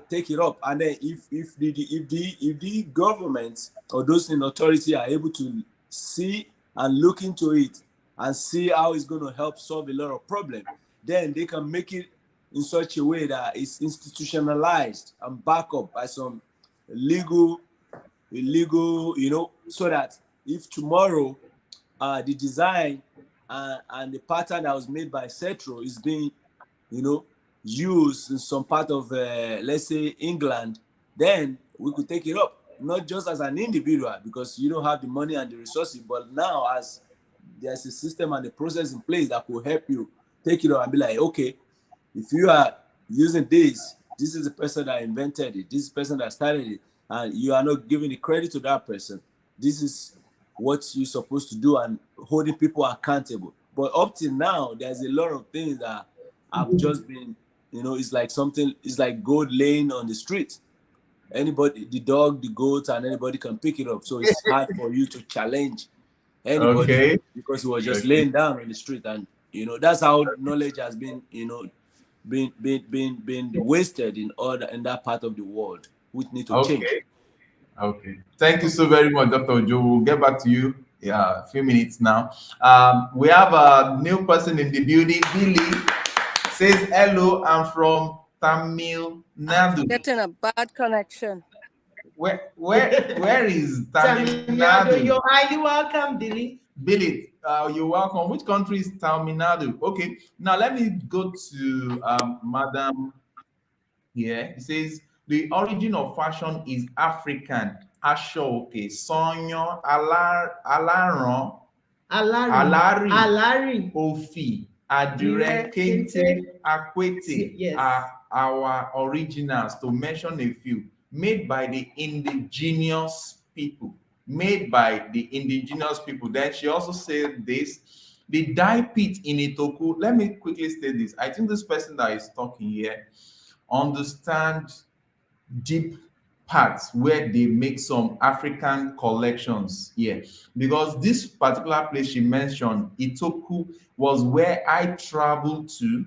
Speaker 3: take it up. And then if the government or those in authority are able to see and look into it and see how it's going to help solve a lot of problems, then they can make it in such a way that it's institutionalized and backed up by some legal, so that if tomorrow the design and the pattern that was made by Cetro is being, used in some part of, let's say, England, then we could take it up, not just as an individual because you don't have the money and the resources, but now as there's a system and a process in place that could help you take it up and be like, okay, if you are using this is the person that invented it, this is the person that started it, and you are not giving the credit to that person. This is what you're supposed to do and holding people accountable. But up till now, there's a lot of things that have just been, it's like gold laying on the street. Anybody, the dog, the goat, and anybody can pick it up. So it's hard for you to challenge anybody because it was just laying down on the street. And, that's how knowledge has been, been wasted in that part of the world, which need to change.
Speaker 1: Okay. Thank you so very much, Dr. Joe. We'll get back to you a few minutes now. We have a new person in the building. Billy says, hello, I'm from Tamil Nadu.
Speaker 4: Getting a bad connection.
Speaker 1: Where is Tamil Nadu?
Speaker 2: You're highly welcome, Billy.
Speaker 1: Billy, you're welcome. Which country is Tamil Nadu? Okay, now let me go to Madam here. It says, the origin of fashion is African. Aṣọ òkè, Sanyo, Alaran, Alari, Ofi, Adire, Kente, Akwete are our originals, to mention a few, made by the indigenous people. Then she also said this, the dye pit in Itoku. Let me quickly state this. I think this person that is talking here understand deep parts where they make some African collections here, because this particular place she mentioned, Itoku, was where I traveled to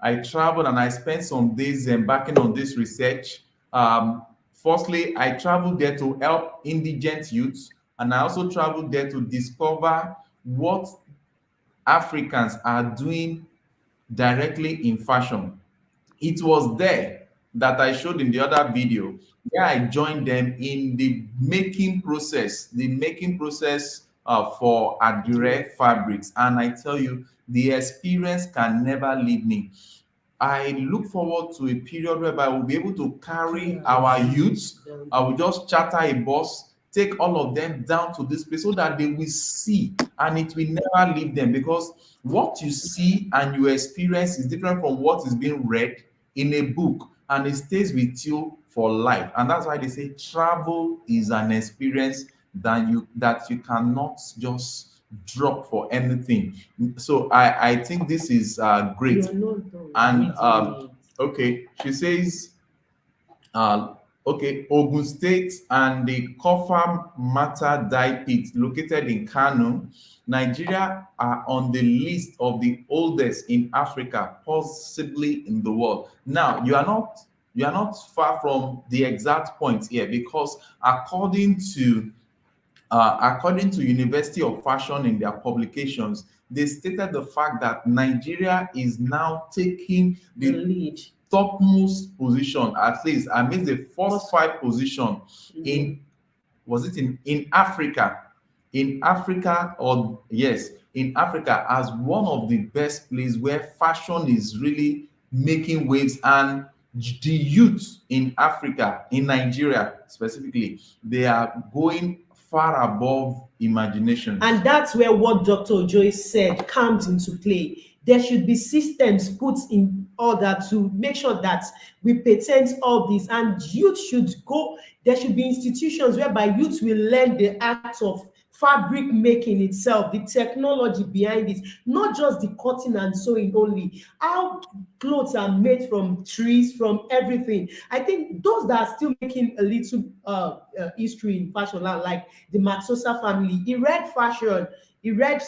Speaker 1: I traveled and I spent some days embarking on this research. Firstly, I traveled there to help indigent youths, and I also traveled there to discover what Africans are doing directly in fashion. It was there that I showed in the other video where I joined them in the making process for Adire fabrics. And I tell you, the experience can never leave me. I look forward to a period whereby we'll be able to carry our youths. I will just charter a bus, take all of them down to this place so that they will see and it will never leave them, because what you see and you experience is different from what is being read in a book, and it stays with you for life. And that's why they say travel is an experience that you cannot just drop for anything. So I think this is great.
Speaker 2: You're not done
Speaker 1: And
Speaker 2: reading it.
Speaker 1: okay, she says, okay, Ogun State and the Kofam Mata dye pit located in Kano, Nigeria are on the list of the oldest in Africa, possibly in the world. Now, you are not far from the exact point here, because according to University of Fashion in their publications, they stated the fact that Nigeria is now taking
Speaker 2: The
Speaker 1: the
Speaker 2: lead.
Speaker 1: topmost position, at least I mean the first five position in, was it in Africa? In Africa, or yes, in Africa, as one of the best places where fashion is really making waves. And the youth in Africa, in Nigeria specifically, they are going far above imagination.
Speaker 2: And that's where what Dr. Joy said comes into play. There should be systems put in order to make sure that we patent all this, and youth should go. There should be institutions whereby youth will learn the act of fabric making itself, the technology behind it, not just the cutting and sewing only. How clothes are made from trees, from everything. I think those that are still making a little history in fashion, like the Matsosa family, he read fashion. He read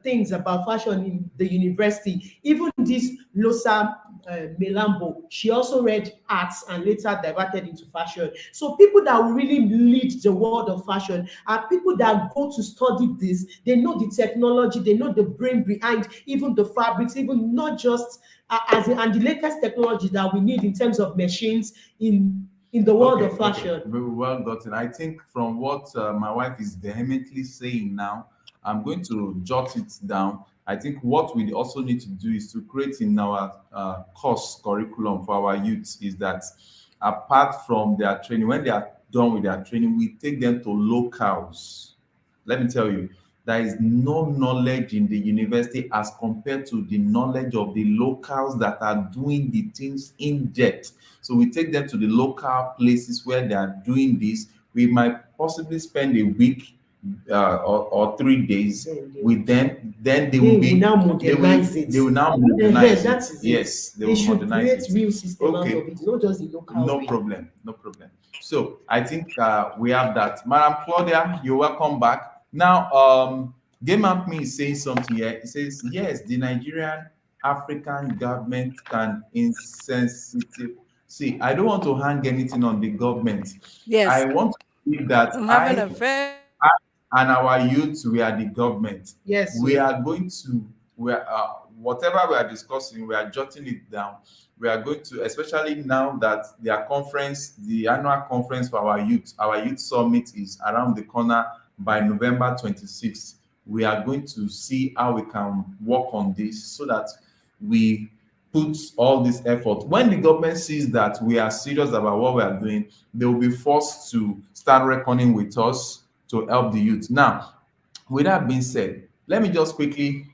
Speaker 2: things about fashion in the university. Even this Losa Melambo, she also read arts and later diverted into fashion. So people that will really lead the world of fashion are people that go to study this. They know the technology, they know the brain behind even the fabrics, even not just and the latest technology that we need in terms of machines in the world of fashion.
Speaker 1: Okay. Very well gotten. I think from what my wife is vehemently saying now, I'm going to jot it down. I think what we also need to do is to create in our course curriculum for our youths is that apart from their training, when they are done with their training, we take them to locals. Let me tell you, there is no knowledge in the university as compared to the knowledge of the locals that are doing the things in depth. So we take them to the local places where they are doing this. We might possibly spend a week or 3 days with them. Then they will
Speaker 2: now modernize it.
Speaker 1: They will now modernize
Speaker 2: That
Speaker 1: it.
Speaker 2: is
Speaker 1: Yes,
Speaker 2: it.
Speaker 1: they
Speaker 2: They
Speaker 1: will
Speaker 2: should
Speaker 1: modernize
Speaker 2: create
Speaker 1: it.
Speaker 2: real system out
Speaker 1: Okay.
Speaker 2: of it, not just the local
Speaker 1: No
Speaker 2: way.
Speaker 1: problem. No problem. So I think we have that. Madam Claudia, you're welcome back. Now, Game Up Me is saying something here. It says, yes, the Nigerian African government can insensitive. See, I don't want to hang anything on the government. I
Speaker 4: Yes,
Speaker 1: want to believe that
Speaker 4: I'm having a very
Speaker 1: and our youth, we are the government.
Speaker 2: Yes,
Speaker 1: We
Speaker 2: sir.
Speaker 1: are going to, whatever we are discussing, we are jotting it down. We are going to, especially now that their conference, the annual conference for our youth summit is around the corner by November 26th. We are going to see how we can work on this so that we put all this effort. When the government sees that we are serious about what we are doing, they will be forced to start reckoning with us to help the youth. Now, with that being said, let me just quickly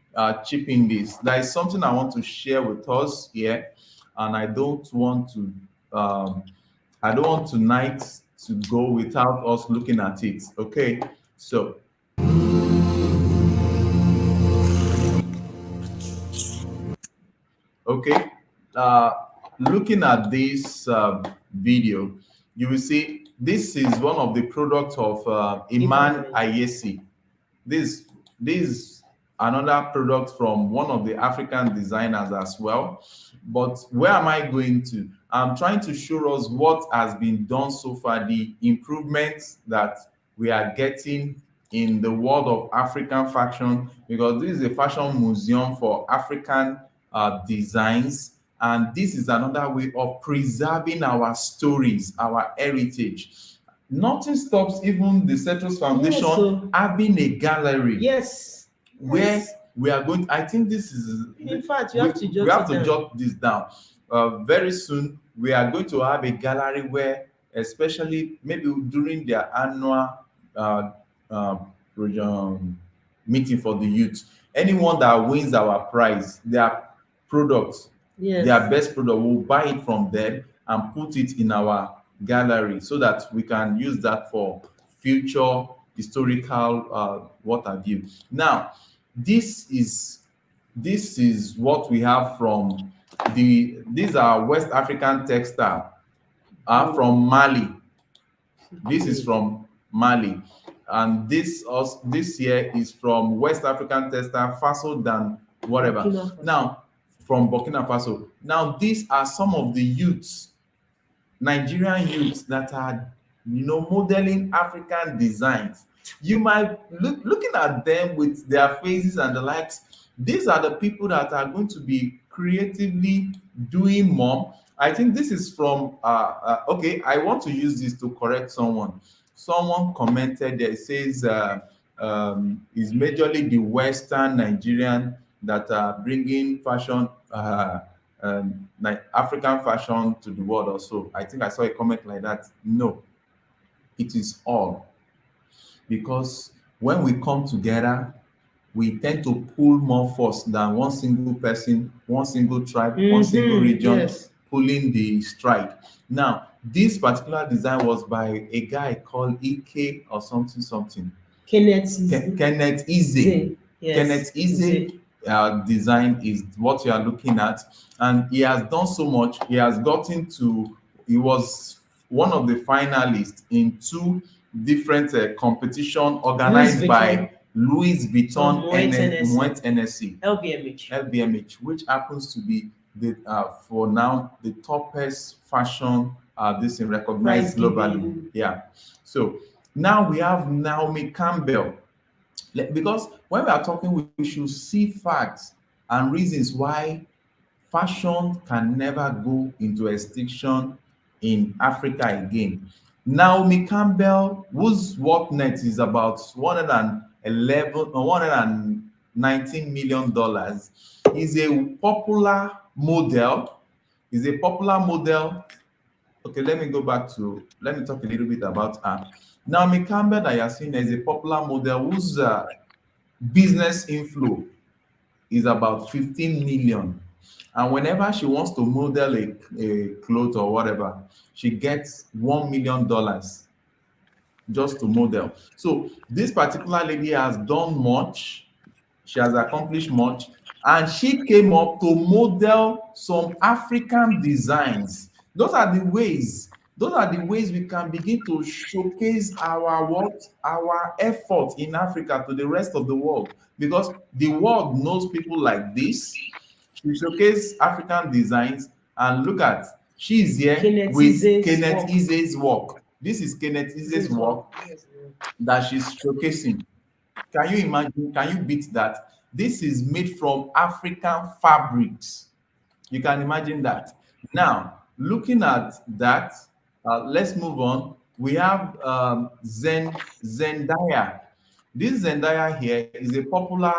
Speaker 1: chip in this. There is something I want to share with us here, and I don't want tonight to go without us looking at it. Okay, so okay, looking at this video, you will see this is one of the products of Iman
Speaker 2: Iman.
Speaker 1: Ayesi. This another product from one of the African designers as well. But where am I going to? I'm trying to show us what has been done so far, the improvements that we are getting in the world of African fashion, because this is a fashion museum for African designs. And this is another way of preserving our stories, our heritage. Nothing stops even the Cetus Foundation
Speaker 2: so
Speaker 1: having a gallery
Speaker 2: yes,
Speaker 1: where
Speaker 2: yes.
Speaker 1: we are going. I think this is.
Speaker 2: In fact, you
Speaker 1: we,
Speaker 2: have to
Speaker 1: we
Speaker 2: jot
Speaker 1: have
Speaker 2: it
Speaker 1: to
Speaker 2: down.
Speaker 1: jot this down. Very soon, we are going to have a gallery where, especially maybe during their annual uh, uh, meeting for the youth, anyone that wins our prize, their products, their
Speaker 2: Yes.
Speaker 1: best product, will buy it from them and put it in our gallery so that we can use that for future historical what have you. Now, this is what we have from these are West African textile from Mali. This is from Mali, and this here is from West African textile, Faso than whatever.
Speaker 2: Burkina Faso.
Speaker 1: Now, from Burkina Faso. Now, these are some of the youths, Nigerian youths, that are modeling African designs. You might looking at them with their faces and the likes. These are the people that are going to be creatively doing more. I think this is from okay, I want to use this to correct someone. Someone commented there, says is majorly the Western Nigerian that are bringing fashion like African fashion to the world also. I think I saw a comment like that. No, it is all, because when we come together, we tend to pull more force than one single person, one single tribe, one single region
Speaker 2: Yes.
Speaker 1: pulling the stride. Now, this particular design was by a guy called Ike or something something.
Speaker 2: Kenneth
Speaker 1: Kenneth Ize.
Speaker 2: Yes.
Speaker 1: Kenneth Ize design is what you are looking at, and he has done so much. He has gotten to. He was one of the finalists in two different competition organized by Louis Vuitton and Moet NSC LVMH, which happens to be the for now the toppest fashion this is recognized globally. Yeah. So now we have Naomi Campbell. Because when we are talking, we should see facts and reasons why fashion can never go into extinction in Africa again. Naomi Campbell, whose work net is about 111 or $119 million, is a popular model. Is a popular model. Okay, let me talk a little bit about her. Naomi Campbell, that you are seeing, is a popular model whose business inflow is about 15 million. And whenever she wants to model a cloth or whatever, she gets $1 million just to model. So this particular lady has done much, she has accomplished much, and she came up to model some African designs. Those are the ways we can begin to showcase our effort in Africa to the rest of the world, because the world knows people like this. She showcase African designs, and look at, she's here with Kenneth Ize's work. This is Kenneth Ize's work that she's showcasing. Can you imagine? Can you beat that? This is made from African fabrics. You can imagine that. Now, looking at that, let's move on. We have Zendaya. This Zendaya here is a popular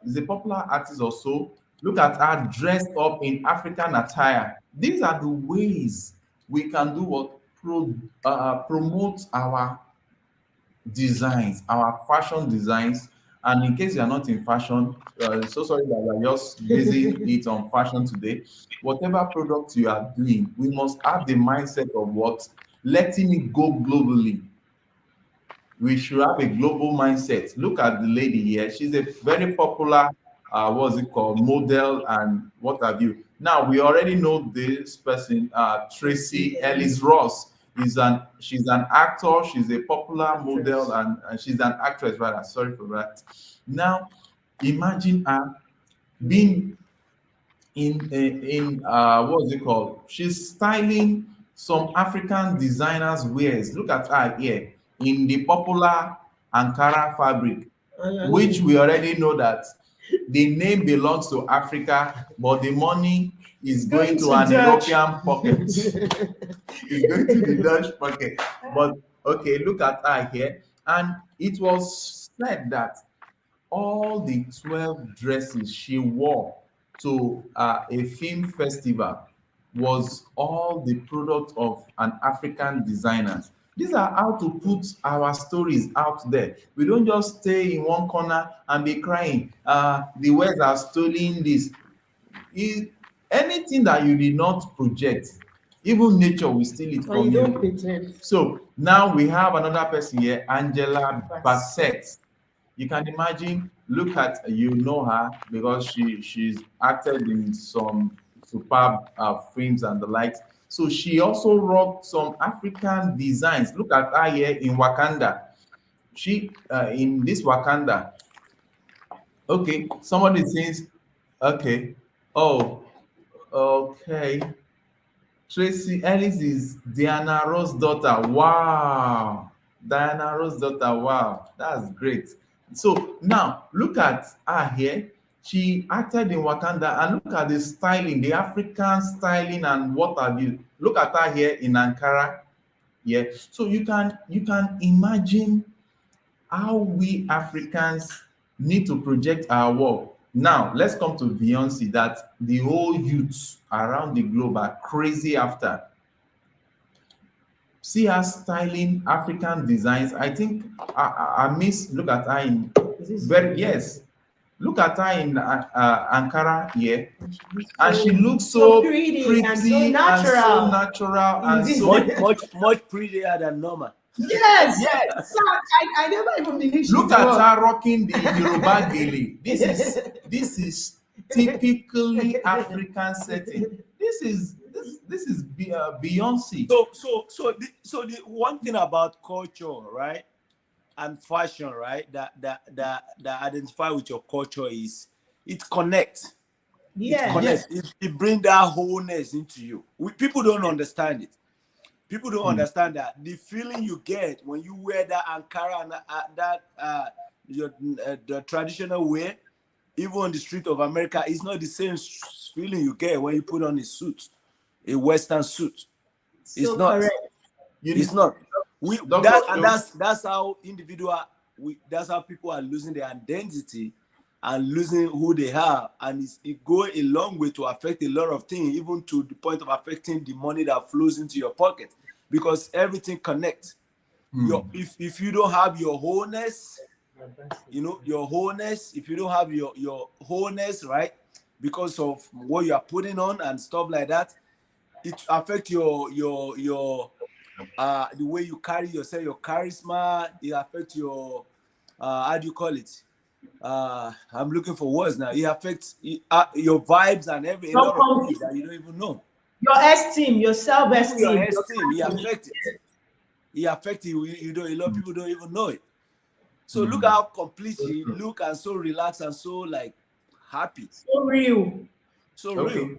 Speaker 1: is a popular artist also. Look at her dressed up in African attire. These are the ways we can do what promote our designs, our fashion designs. And in case you are not in fashion, so sorry that we are just basing it on fashion today. Whatever product you are doing, we must have the mindset of what? Letting it go globally. We should have a global mindset. Look at the lady here. She's a very popular, what's it called, model and what have you. Now, we already know this person, Tracy Ellis Ross. she's an actor, she's a popular
Speaker 2: Actress.
Speaker 1: model, and she's an actress rather. Sorry for that. Now, imagine her being in what's it called? She's styling some African designers wears. Look at her here in the popular Ankara fabric, which we already know that the name belongs to Africa, but the money is going to an
Speaker 2: Dutch.
Speaker 1: European pocket. It's going to the Dutch pocket. But okay, look at her here. And it was said that all the 12 dresses she wore to a film festival was all the product of an African designers. These are how to put our stories out there. We don't just stay in one corner and be crying, the West are stealing this. Is anything that you did not project, even nature will steal it
Speaker 2: Or you
Speaker 1: from
Speaker 2: don't
Speaker 1: you.
Speaker 2: pretend.
Speaker 1: So now we have another person here, Angela Bassett. You can imagine, look at, you know her because she's acted in some superb films and the likes. So she also rocked some African designs. Look at her here in Wakanda. She in this Wakanda. Okay, somebody says, okay, oh, okay. Tracy Ellis is Diana Ross' daughter. Wow. Diana Ross' daughter. Wow. That's great. So now look at her here. She acted in Wakanda, and look at the styling, the African styling and what have you. Look at her here in Ankara. Yeah. So you can imagine how we Africans need to project our work. Now, let's come to Beyonce, that the whole youths around the globe are crazy after. See her styling African designs. I think I miss, look at her in
Speaker 2: Is this
Speaker 1: very, yes. Look at her in Ankara here. And she looks
Speaker 2: so
Speaker 1: so
Speaker 2: pretty and so
Speaker 1: pretty and so
Speaker 2: natural.
Speaker 1: natural and
Speaker 2: Indeed.
Speaker 1: so
Speaker 3: Much prettier than normal.
Speaker 2: Yes.
Speaker 1: yes.
Speaker 2: So I never even believed she's
Speaker 1: Look
Speaker 2: the
Speaker 1: at
Speaker 2: one.
Speaker 1: her rocking the Yoruba gele. This is typically African setting. This is Beyonce.
Speaker 3: So the one thing about culture, right, and fashion, right, that identify with your culture is it connects. It
Speaker 2: Yes.
Speaker 3: connects. It brings that wholeness into you. People don't understand it. People don't understand that the feeling you get when you wear that Ankara and the traditional wear, even on the street of America, is not the same feeling you get when you put on a suit, a Western suit. It's
Speaker 2: So
Speaker 3: not.
Speaker 2: correct.
Speaker 3: It's not.
Speaker 1: Doctor,
Speaker 3: That's how that's how people are losing their identity and losing who they are, and it go a long way to affect a lot of things, even to the point of affecting the money that flows into your pocket, because everything connects. If you don't have your wholeness, your wholeness, if you don't have your wholeness, right, because of what you are putting on and stuff like that, it affect your the way you carry yourself, your charisma. It affects your how do you call it? I'm looking for words now. It affects your vibes and a lot of things that you don't even know.
Speaker 2: Your esteem, your
Speaker 3: Even your
Speaker 2: self-esteem.
Speaker 3: esteem, it affects it. It affects you. A lot of people don't even know it. So look how complete she look, and so relaxed and so like happy.
Speaker 2: So real.
Speaker 3: So real.
Speaker 1: okay.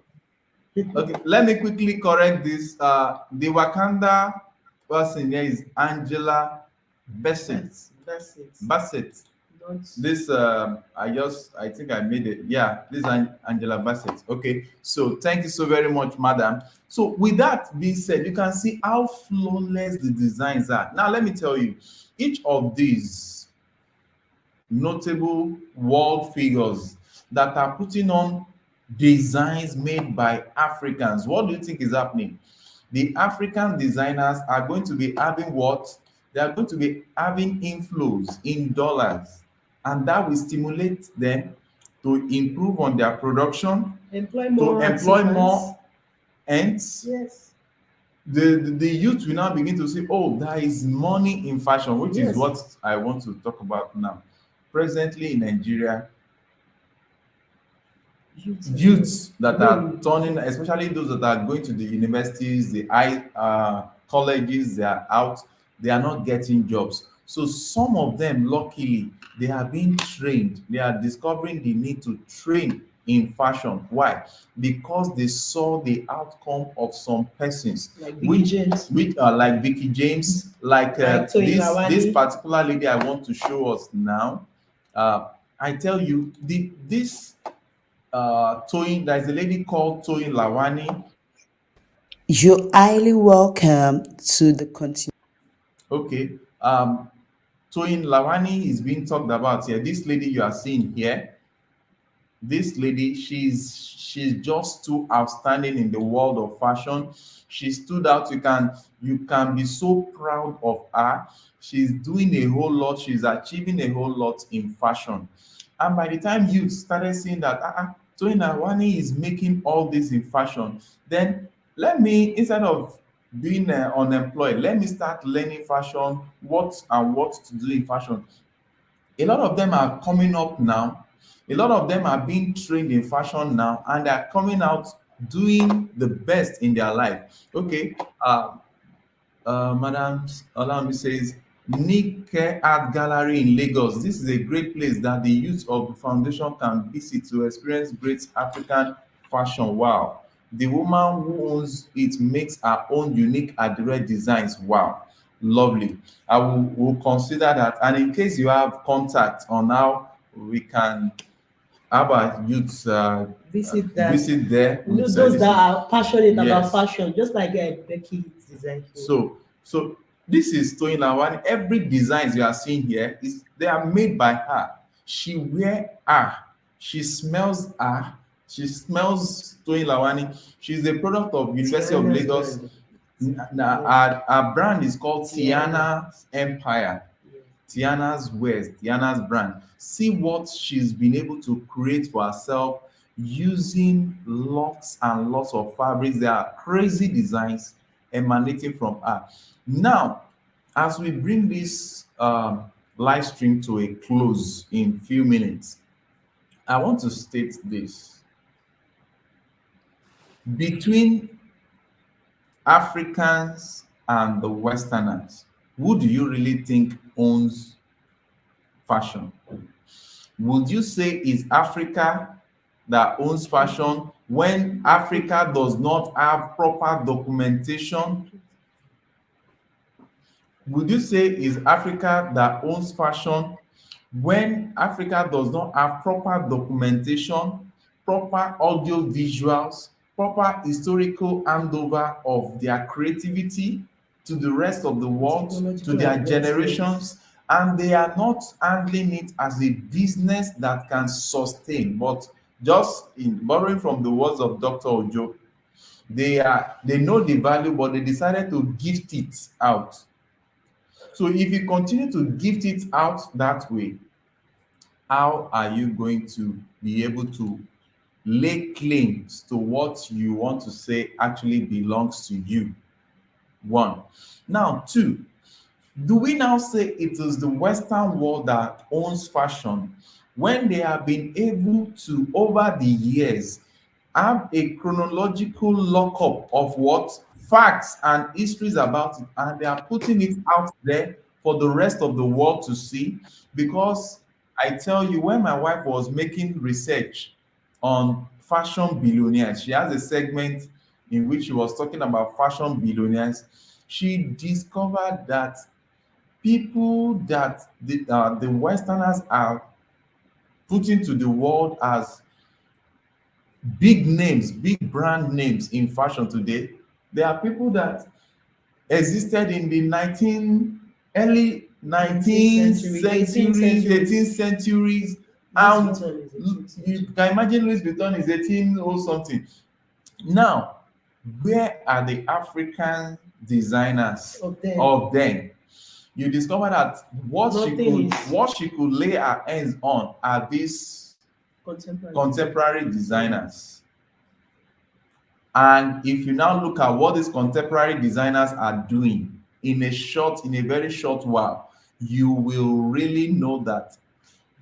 Speaker 1: Okay, let me quickly correct this. The Wakanda person here is Angela Bassett.
Speaker 2: That's it.
Speaker 1: Bassett.
Speaker 2: Don't.
Speaker 1: This I think I made it. Yeah, this is Angela Bassett. Okay, so thank you so very much, madam. So with that being said, you can see how flawless the designs are. Now let me tell you, each of these notable world figures that are putting on designs made by Africans, what do you think is happening? The African designers are going to be having what? They are going to be having inflows in dollars, and that will stimulate them to improve on their production,
Speaker 2: Employ
Speaker 1: to
Speaker 2: more
Speaker 1: employ
Speaker 2: artisans.
Speaker 1: more ends.
Speaker 2: Yes.
Speaker 1: The youth will now begin to say, oh, there is money in fashion, which
Speaker 2: Yes.
Speaker 1: is what I want to talk about now. Presently in Nigeria, youths that are turning, especially those that are going to the universities, the high colleges, they are out, they are not getting jobs. So some of them, luckily, they are being trained. They are discovering the need to train in fashion. Why? Because they saw the outcome of some persons,
Speaker 2: Like Vicky James,
Speaker 1: which are like Vicky James, like
Speaker 2: like Toyin
Speaker 1: this
Speaker 2: Lawani.
Speaker 1: particular lady I want to show us now. I tell you, this Toyin, there's a lady called Toyin Lawani.
Speaker 5: You're highly welcome to the continue.
Speaker 1: Okay. Toyin Lawani is being talked about here. This lady you are seeing here, this lady, she's just too outstanding in the world of fashion. She stood out. You can be so proud of her. She's doing a whole lot. She's achieving a whole lot in fashion. And by the time you started seeing that Toyin Lawani is making all this in fashion, then let me, instead of being unemployed, let me start learning fashion, what to do in fashion. A lot of them are coming up now. A lot of them are being trained in fashion now, and they are coming out doing the best in their life. Okay. Madam Olami says, Nike Art Gallery in Lagos. This is a great place that the youth of the foundation can visit to experience great African fashion. Wow. The woman who owns it makes her own unique Adire designs. Wow. Lovely. I will consider that. And in case you have contact on how we can have our youth
Speaker 2: Visit that.
Speaker 1: visit there.
Speaker 2: You know,
Speaker 1: with,
Speaker 2: those
Speaker 1: this-
Speaker 2: that are passionate about
Speaker 1: Yes.
Speaker 2: fashion, just like Becky design.
Speaker 1: So this is Toyin Lawani. Every designs you are seeing here is they are made by her. She wear her. She smells her. She smells Toyin Lawani. She's a product of University of
Speaker 2: Tiana's
Speaker 1: Lagos.
Speaker 2: brand.
Speaker 1: Now, our brand is called Tiana's Empire. Tiana's Wares, Tiana's brand. See what she's been able to create for herself using lots and lots of fabrics. There are crazy designs emanating from her. Now, as we bring this live stream to a close in few minutes, I want to state this. Between Africans and the Westerners, who do you really think owns fashion? Would you say is Africa that owns fashion when Africa does not have proper documentation? Would you say is Africa that owns fashion when Africa does not have proper documentation, proper audio visuals, proper historical handover of their creativity to the rest of the world, to
Speaker 2: Technological
Speaker 1: their
Speaker 2: advancements.
Speaker 1: generations, and they are not handling it as a business that can sustain? But just in borrowing from the words of Dr. Ojo, they know the value, but they decided to gift it out. So if you continue to gift it out that way, how are you going to be able to lay claims to what you want to say actually belongs to you? One. Now, two, do we now say it is the Western world that owns fashion when they have been able to, over the years, have a chronological lockup of what facts and histories about it, and they are putting it out there for the rest of the world to see? Because I tell you, when my wife was making research on fashion billionaires, she has a segment in which she was talking about fashion billionaires. She discovered that people that the Westerners are putting to the world as big names, big brand names in fashion today, they are people that existed in the early 19th centuries, 18th centuries. And you can imagine Louis Vuitton is 18 or something. Now, where are the African designers of them? You discover that what she could lay her hands on are these contemporary designers. And if you now look at what these contemporary designers are doing in a very short while, you will really know that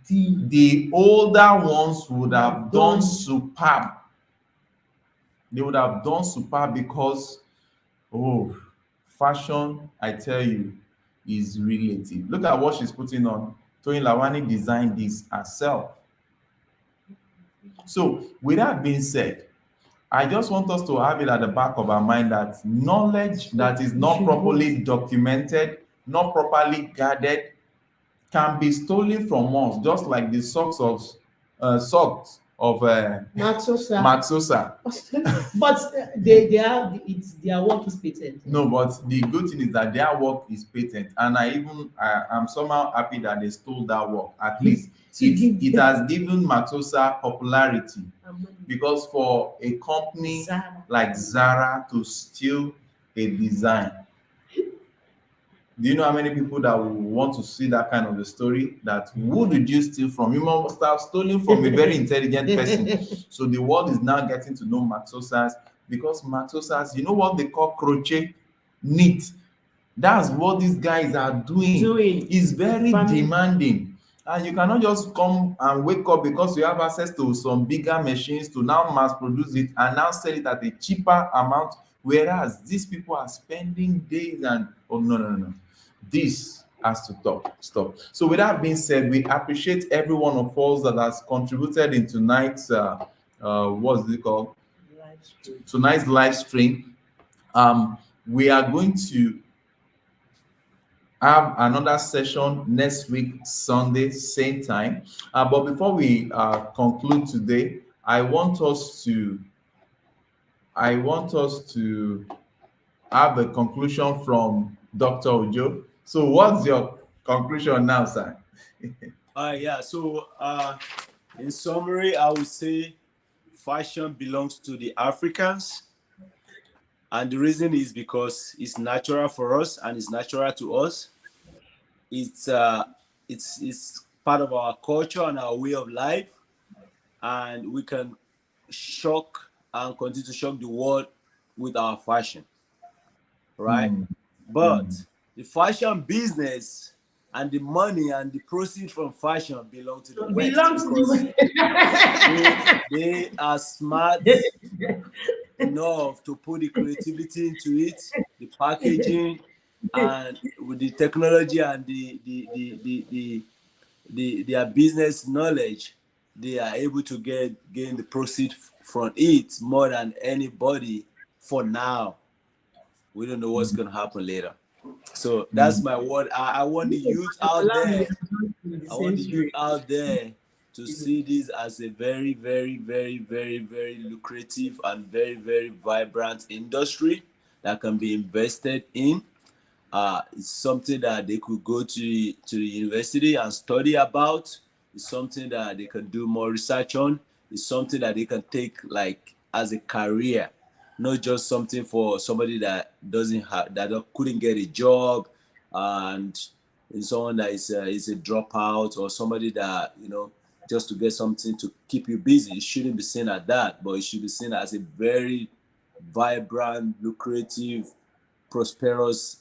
Speaker 1: the older ones would have done superb. They would have done superb because Fashion, I tell you, is relative. Look at what she's putting on. Toyin Lawani designed this herself. So, with that being said, I just want us to have it at the back of our mind that knowledge that is
Speaker 2: We
Speaker 1: not
Speaker 2: should vote.
Speaker 1: properly documented, not properly guarded, can be stolen from us, just like the socks of
Speaker 2: Maxosa.
Speaker 1: Maxosa.
Speaker 2: But they are it's their work is patent.
Speaker 1: No, but the good thing is that their work is patent, and I'm somehow happy that they stole that work. At least
Speaker 2: To give
Speaker 1: it
Speaker 2: them
Speaker 1: has given Maxosa popularity,
Speaker 2: money.
Speaker 1: because for a company
Speaker 2: Zara.
Speaker 1: like Zara to steal a design, do you know how many people that will want to see that kind of a story? That who did you steal from? You must have stolen from a very intelligent person. So the world is now getting to know Maxosas, because Maxosas, you know what they call crochet, knit. That's what these guys are doing. It's very
Speaker 2: Family.
Speaker 1: demanding. And you cannot just come and wake up because you have access to some bigger machines to now mass produce it and now sell it at a cheaper amount. Whereas these people are spending days and oh no. This has to stop. So with that being said, we appreciate every one of us that has contributed in tonight's what's it called?
Speaker 2: Live stream.
Speaker 1: Tonight's live stream. We are going to have another session next week, Sunday, same time. But before we conclude today, I want us to have a conclusion from Dr. Ojo. So what's your conclusion now, sir?
Speaker 3: Yeah. So, in summary, I would say fashion belongs to the Africans, and the reason is because it's natural for us and it's natural to us. It's part of our culture and our way of life, and we can shock and continue to shock the world with our fashion, right? But the fashion business and the money and the proceeds from fashion belong to the West,
Speaker 2: Belongs to
Speaker 3: because
Speaker 2: the
Speaker 3: they are smart enough to put the creativity into it, the packaging, and with the technology and their business knowledge, they are able to gain the proceed from it more than anybody for now. We don't know what's going to happen later. So that's my word. I want the youth out there. I want the youth out there to see this as a very, very, very, very, very lucrative and very, very vibrant industry that can be invested in. It's something that they could go to the university and study about. It's something that they can do more research on. It's something that they can take like as a career, not just something for somebody that couldn't get a job, and someone that is a dropout, or somebody that just to get something to keep you busy. It shouldn't be seen as that, but it should be seen as a very vibrant, lucrative, prosperous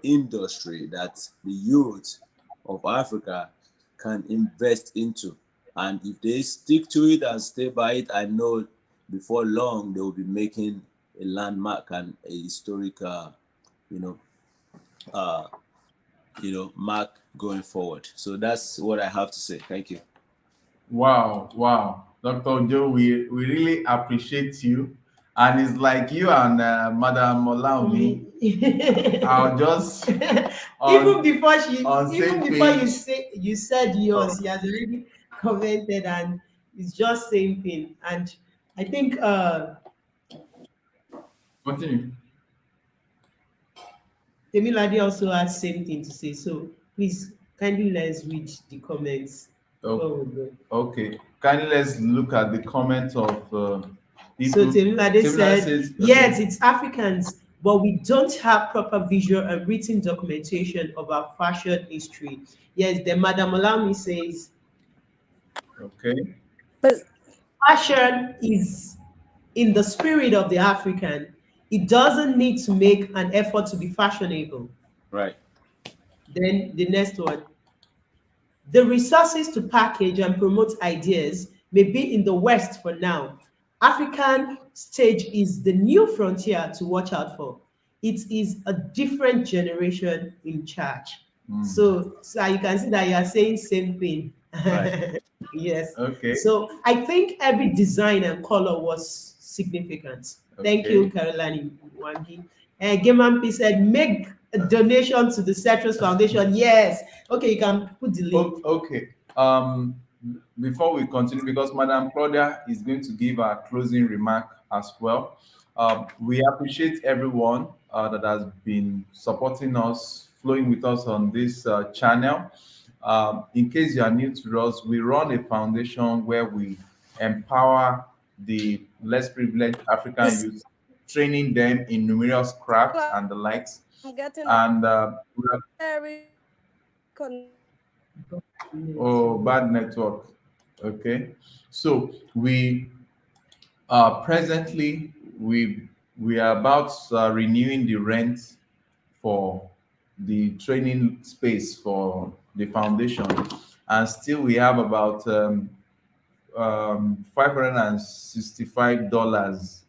Speaker 3: industry that the youth of Africa can invest into. And if they stick to it and stay by it, I know before long they will be making a landmark and a historic, mark going forward. So that's what I have to say. Thank you.
Speaker 1: Wow. Dr. Joe, we really appreciate you. And it's like you and Madam Olaomi. I'll just
Speaker 2: even before you said yours,
Speaker 1: Oh.
Speaker 2: he has already commented, and it's just same thing. And I think
Speaker 1: Continue.
Speaker 2: Temilade also has same thing to say. So please kindly let's read the comments. before we go.
Speaker 1: Okay. Kindly let's look at the comments of people.
Speaker 2: So Temilade said,
Speaker 1: says,
Speaker 2: yes, it's Africans, but we don't have proper visual and written documentation of our fashion history. Yes, then Madam Olami says,
Speaker 1: Okay.
Speaker 4: But
Speaker 2: fashion is in the spirit of the African. It doesn't need to make an effort to be fashionable.
Speaker 3: Right.
Speaker 2: Then the next one. The resources to package and promote ideas may be in the West for now. African stage is the new frontier to watch out for. it is a different generation in charge.
Speaker 1: Mm.
Speaker 2: So you can see that you are saying same thing.
Speaker 3: Right.
Speaker 2: Yes.
Speaker 1: Okay.
Speaker 2: So I think every design and color was significant. Thank you,
Speaker 1: Okay.
Speaker 2: Caroline Wangi. Gaman P said, make a donation to the Citrus Foundation. Yes. Okay, you can put the link.
Speaker 1: Okay. Before we continue, because Madam Claudia is going to give our closing remark as well. We appreciate everyone that has been supporting us, flowing with us on this channel. In case you are new to us, we run a foundation where we empower the less privileged African
Speaker 4: This
Speaker 1: youth, training them in numerous crafts and the likes.
Speaker 4: I'm getting a
Speaker 1: And we are
Speaker 4: very
Speaker 1: Oh, bad network. Okay. So we presently we are about renewing the rent for the training space for the foundation, and still we have about $565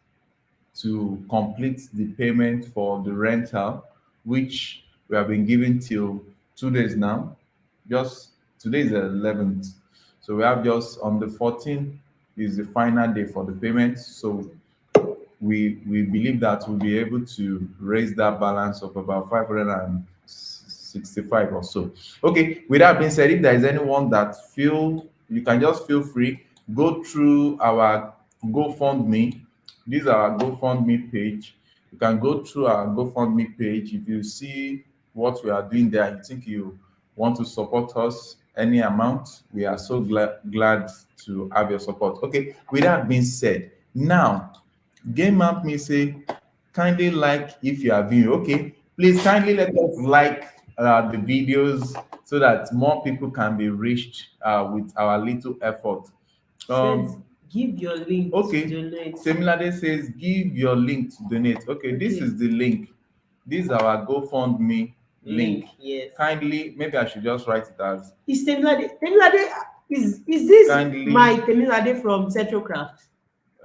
Speaker 1: to complete the payment for the rental, which we have been given till 2 days now. Just today is the 11th. So we have just on the 14th is the final day for the payment. So we believe that we'll be able to raise that balance of about 565 or so. Okay, with that being said, if there is anyone that feel, you can just feel free, go through our GoFundMe. This is our GoFundMe page. You can go through our GoFundMe page. If you see what we are doing there, you think you want to support us any amount, we are so glad to have your support. Okay, with that being said, now Game Map me say, kindly like if you are viewing. Okay, please kindly let us like the videos so that more people can be reached with our little effort.
Speaker 2: Says, give your link
Speaker 1: Okay,
Speaker 2: to donate.
Speaker 1: Semilade says, give your link to donate. Okay, this
Speaker 2: Okay.
Speaker 1: is the link. This is our GoFundMe link.
Speaker 2: Yes.
Speaker 1: Kindly, maybe I should just write it as
Speaker 2: Is Temilade, is this
Speaker 1: kindly.
Speaker 2: my Temilade from Tetrocraft?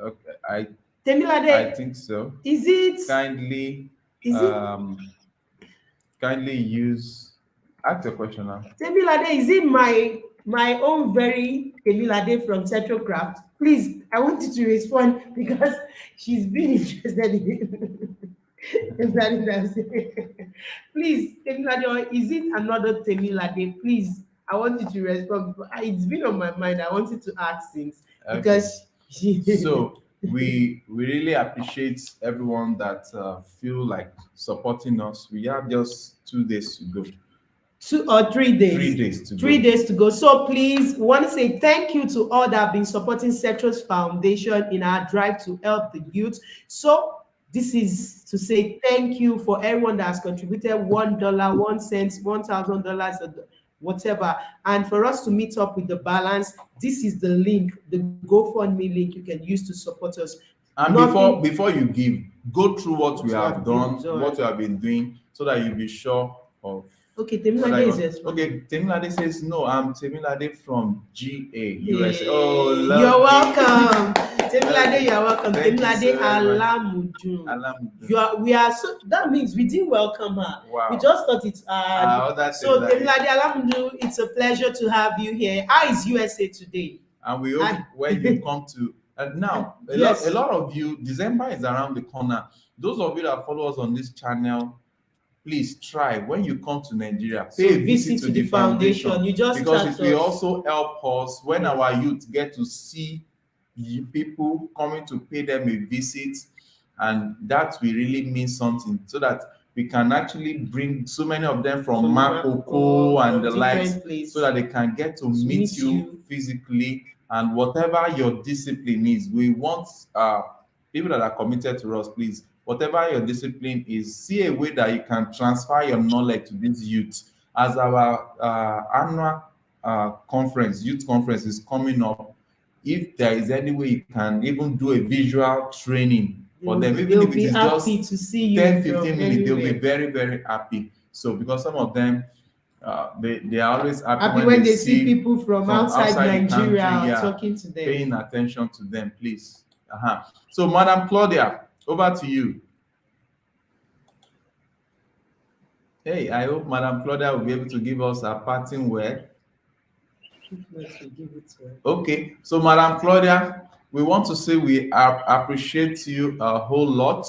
Speaker 1: Okay, I
Speaker 2: Temilade,
Speaker 1: think so.
Speaker 2: is it?
Speaker 1: Kindly,
Speaker 2: Is it
Speaker 1: kindly use. Ask the question now.
Speaker 2: Temilade? Is it my own very Temilade from Tetrocraft? Please, I want you to respond because she's been interested in Temilade. Please, Temilade, or is it another Temilade? Please, I want you to respond. It's been on my mind. I wanted to ask things because she.
Speaker 1: So we really appreciate everyone that feel like supporting us. We have just 2 days to go.
Speaker 2: 2 or 3 days.
Speaker 1: 3 days to
Speaker 2: 3
Speaker 1: go.
Speaker 2: days to go. So please, we want to say thank you to all that have been supporting Citrus Foundation in our drive to help the youth. So this is to say thank you for everyone that has contributed $1, 1 cent, $1,000, whatever. And for us to meet up with the balance, this is the link, the GoFundMe link you can use to support us.
Speaker 1: And
Speaker 2: Nothing-
Speaker 1: before you give, go through what we have done,
Speaker 2: done.
Speaker 1: what you have been doing, so that you'll be sure of.
Speaker 2: Okay, Temilade is responding.
Speaker 1: Okay, Temilade says no. I'm Temilade from GA, USA.
Speaker 2: Yeah.
Speaker 1: Oh,
Speaker 2: You're welcome. Temilade, you're welcome.
Speaker 1: Thank you
Speaker 2: Temilade
Speaker 1: so very much.
Speaker 2: Alamuju.
Speaker 1: Alhamdulillah.
Speaker 2: We are so that means we didn't welcome her.
Speaker 1: Wow.
Speaker 2: We just thought it's so
Speaker 1: Temilade.
Speaker 2: Temilade Alamuju, it's a pleasure to have you here. How is USA today?
Speaker 1: And we hope when you come to now
Speaker 2: Yes.
Speaker 1: a lot of you, December is around the corner. Those of you that follow us on this channel, please try when you come to Nigeria, pay a visit to the foundation.
Speaker 2: You just
Speaker 1: because it will
Speaker 2: us.
Speaker 1: also help us when our youth get to see people coming to pay them a visit, and that will really mean something, so that we can actually bring so many of them from Makoko and the likes, so that they can get to meet you physically. And whatever your discipline is, we want people that are committed to us, please, whatever your discipline is, see a way that you can transfer your knowledge to these youth. As our annual youth conference is coming up, if there is any way you can even do a visual training for them, even if it is just
Speaker 2: to see you
Speaker 1: 10-15 minutes, they'll be very, very happy. So because some of them, they are always happy
Speaker 2: when they see people from outside Nigeria talking to them,
Speaker 1: paying attention to them, please. So Madam Claudia, over to you. Hey, I hope Madam Claudia will be able to give us a parting word.
Speaker 2: If not, we give it to her.
Speaker 1: Okay, so Madam Claudia, we want to say we appreciate you a whole lot.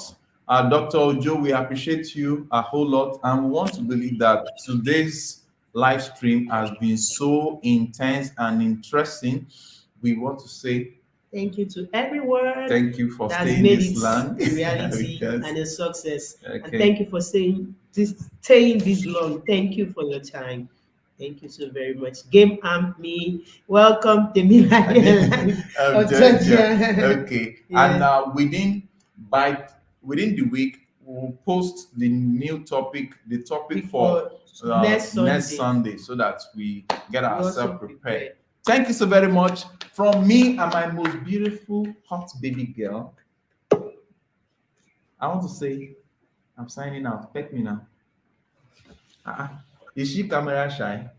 Speaker 1: Dr. Ojo, we appreciate you a whole lot, and we want to believe that today's live stream has been so intense and interesting. We want to say
Speaker 2: Thank you to everyone
Speaker 1: thank you for
Speaker 2: that has
Speaker 1: staying
Speaker 2: made
Speaker 1: this
Speaker 2: it
Speaker 1: long.
Speaker 2: a reality
Speaker 1: Because,
Speaker 2: and a success. And
Speaker 1: okay.
Speaker 2: thank you for staying this long. Thank you for your time. Thank you so very much. Game Amp me. Welcome, Temilade.
Speaker 1: Georgia. Okay, and
Speaker 2: Yeah.
Speaker 1: within the week we'll post the new topic, the topic for
Speaker 2: Before next
Speaker 1: next
Speaker 2: Sunday.
Speaker 1: Sunday, so that we get
Speaker 2: We also
Speaker 1: ourselves prepared.
Speaker 2: prepare.
Speaker 1: Thank you so very much from me and my most beautiful hot baby girl. I want to say I'm signing out. Peck me now. Is she camera shy?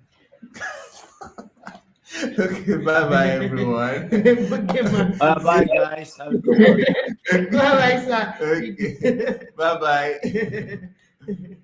Speaker 1: Okay, bye bye everyone.
Speaker 3: Bye, guys. Have a good one.
Speaker 2: Bye bye, sir.
Speaker 1: Okay, bye bye.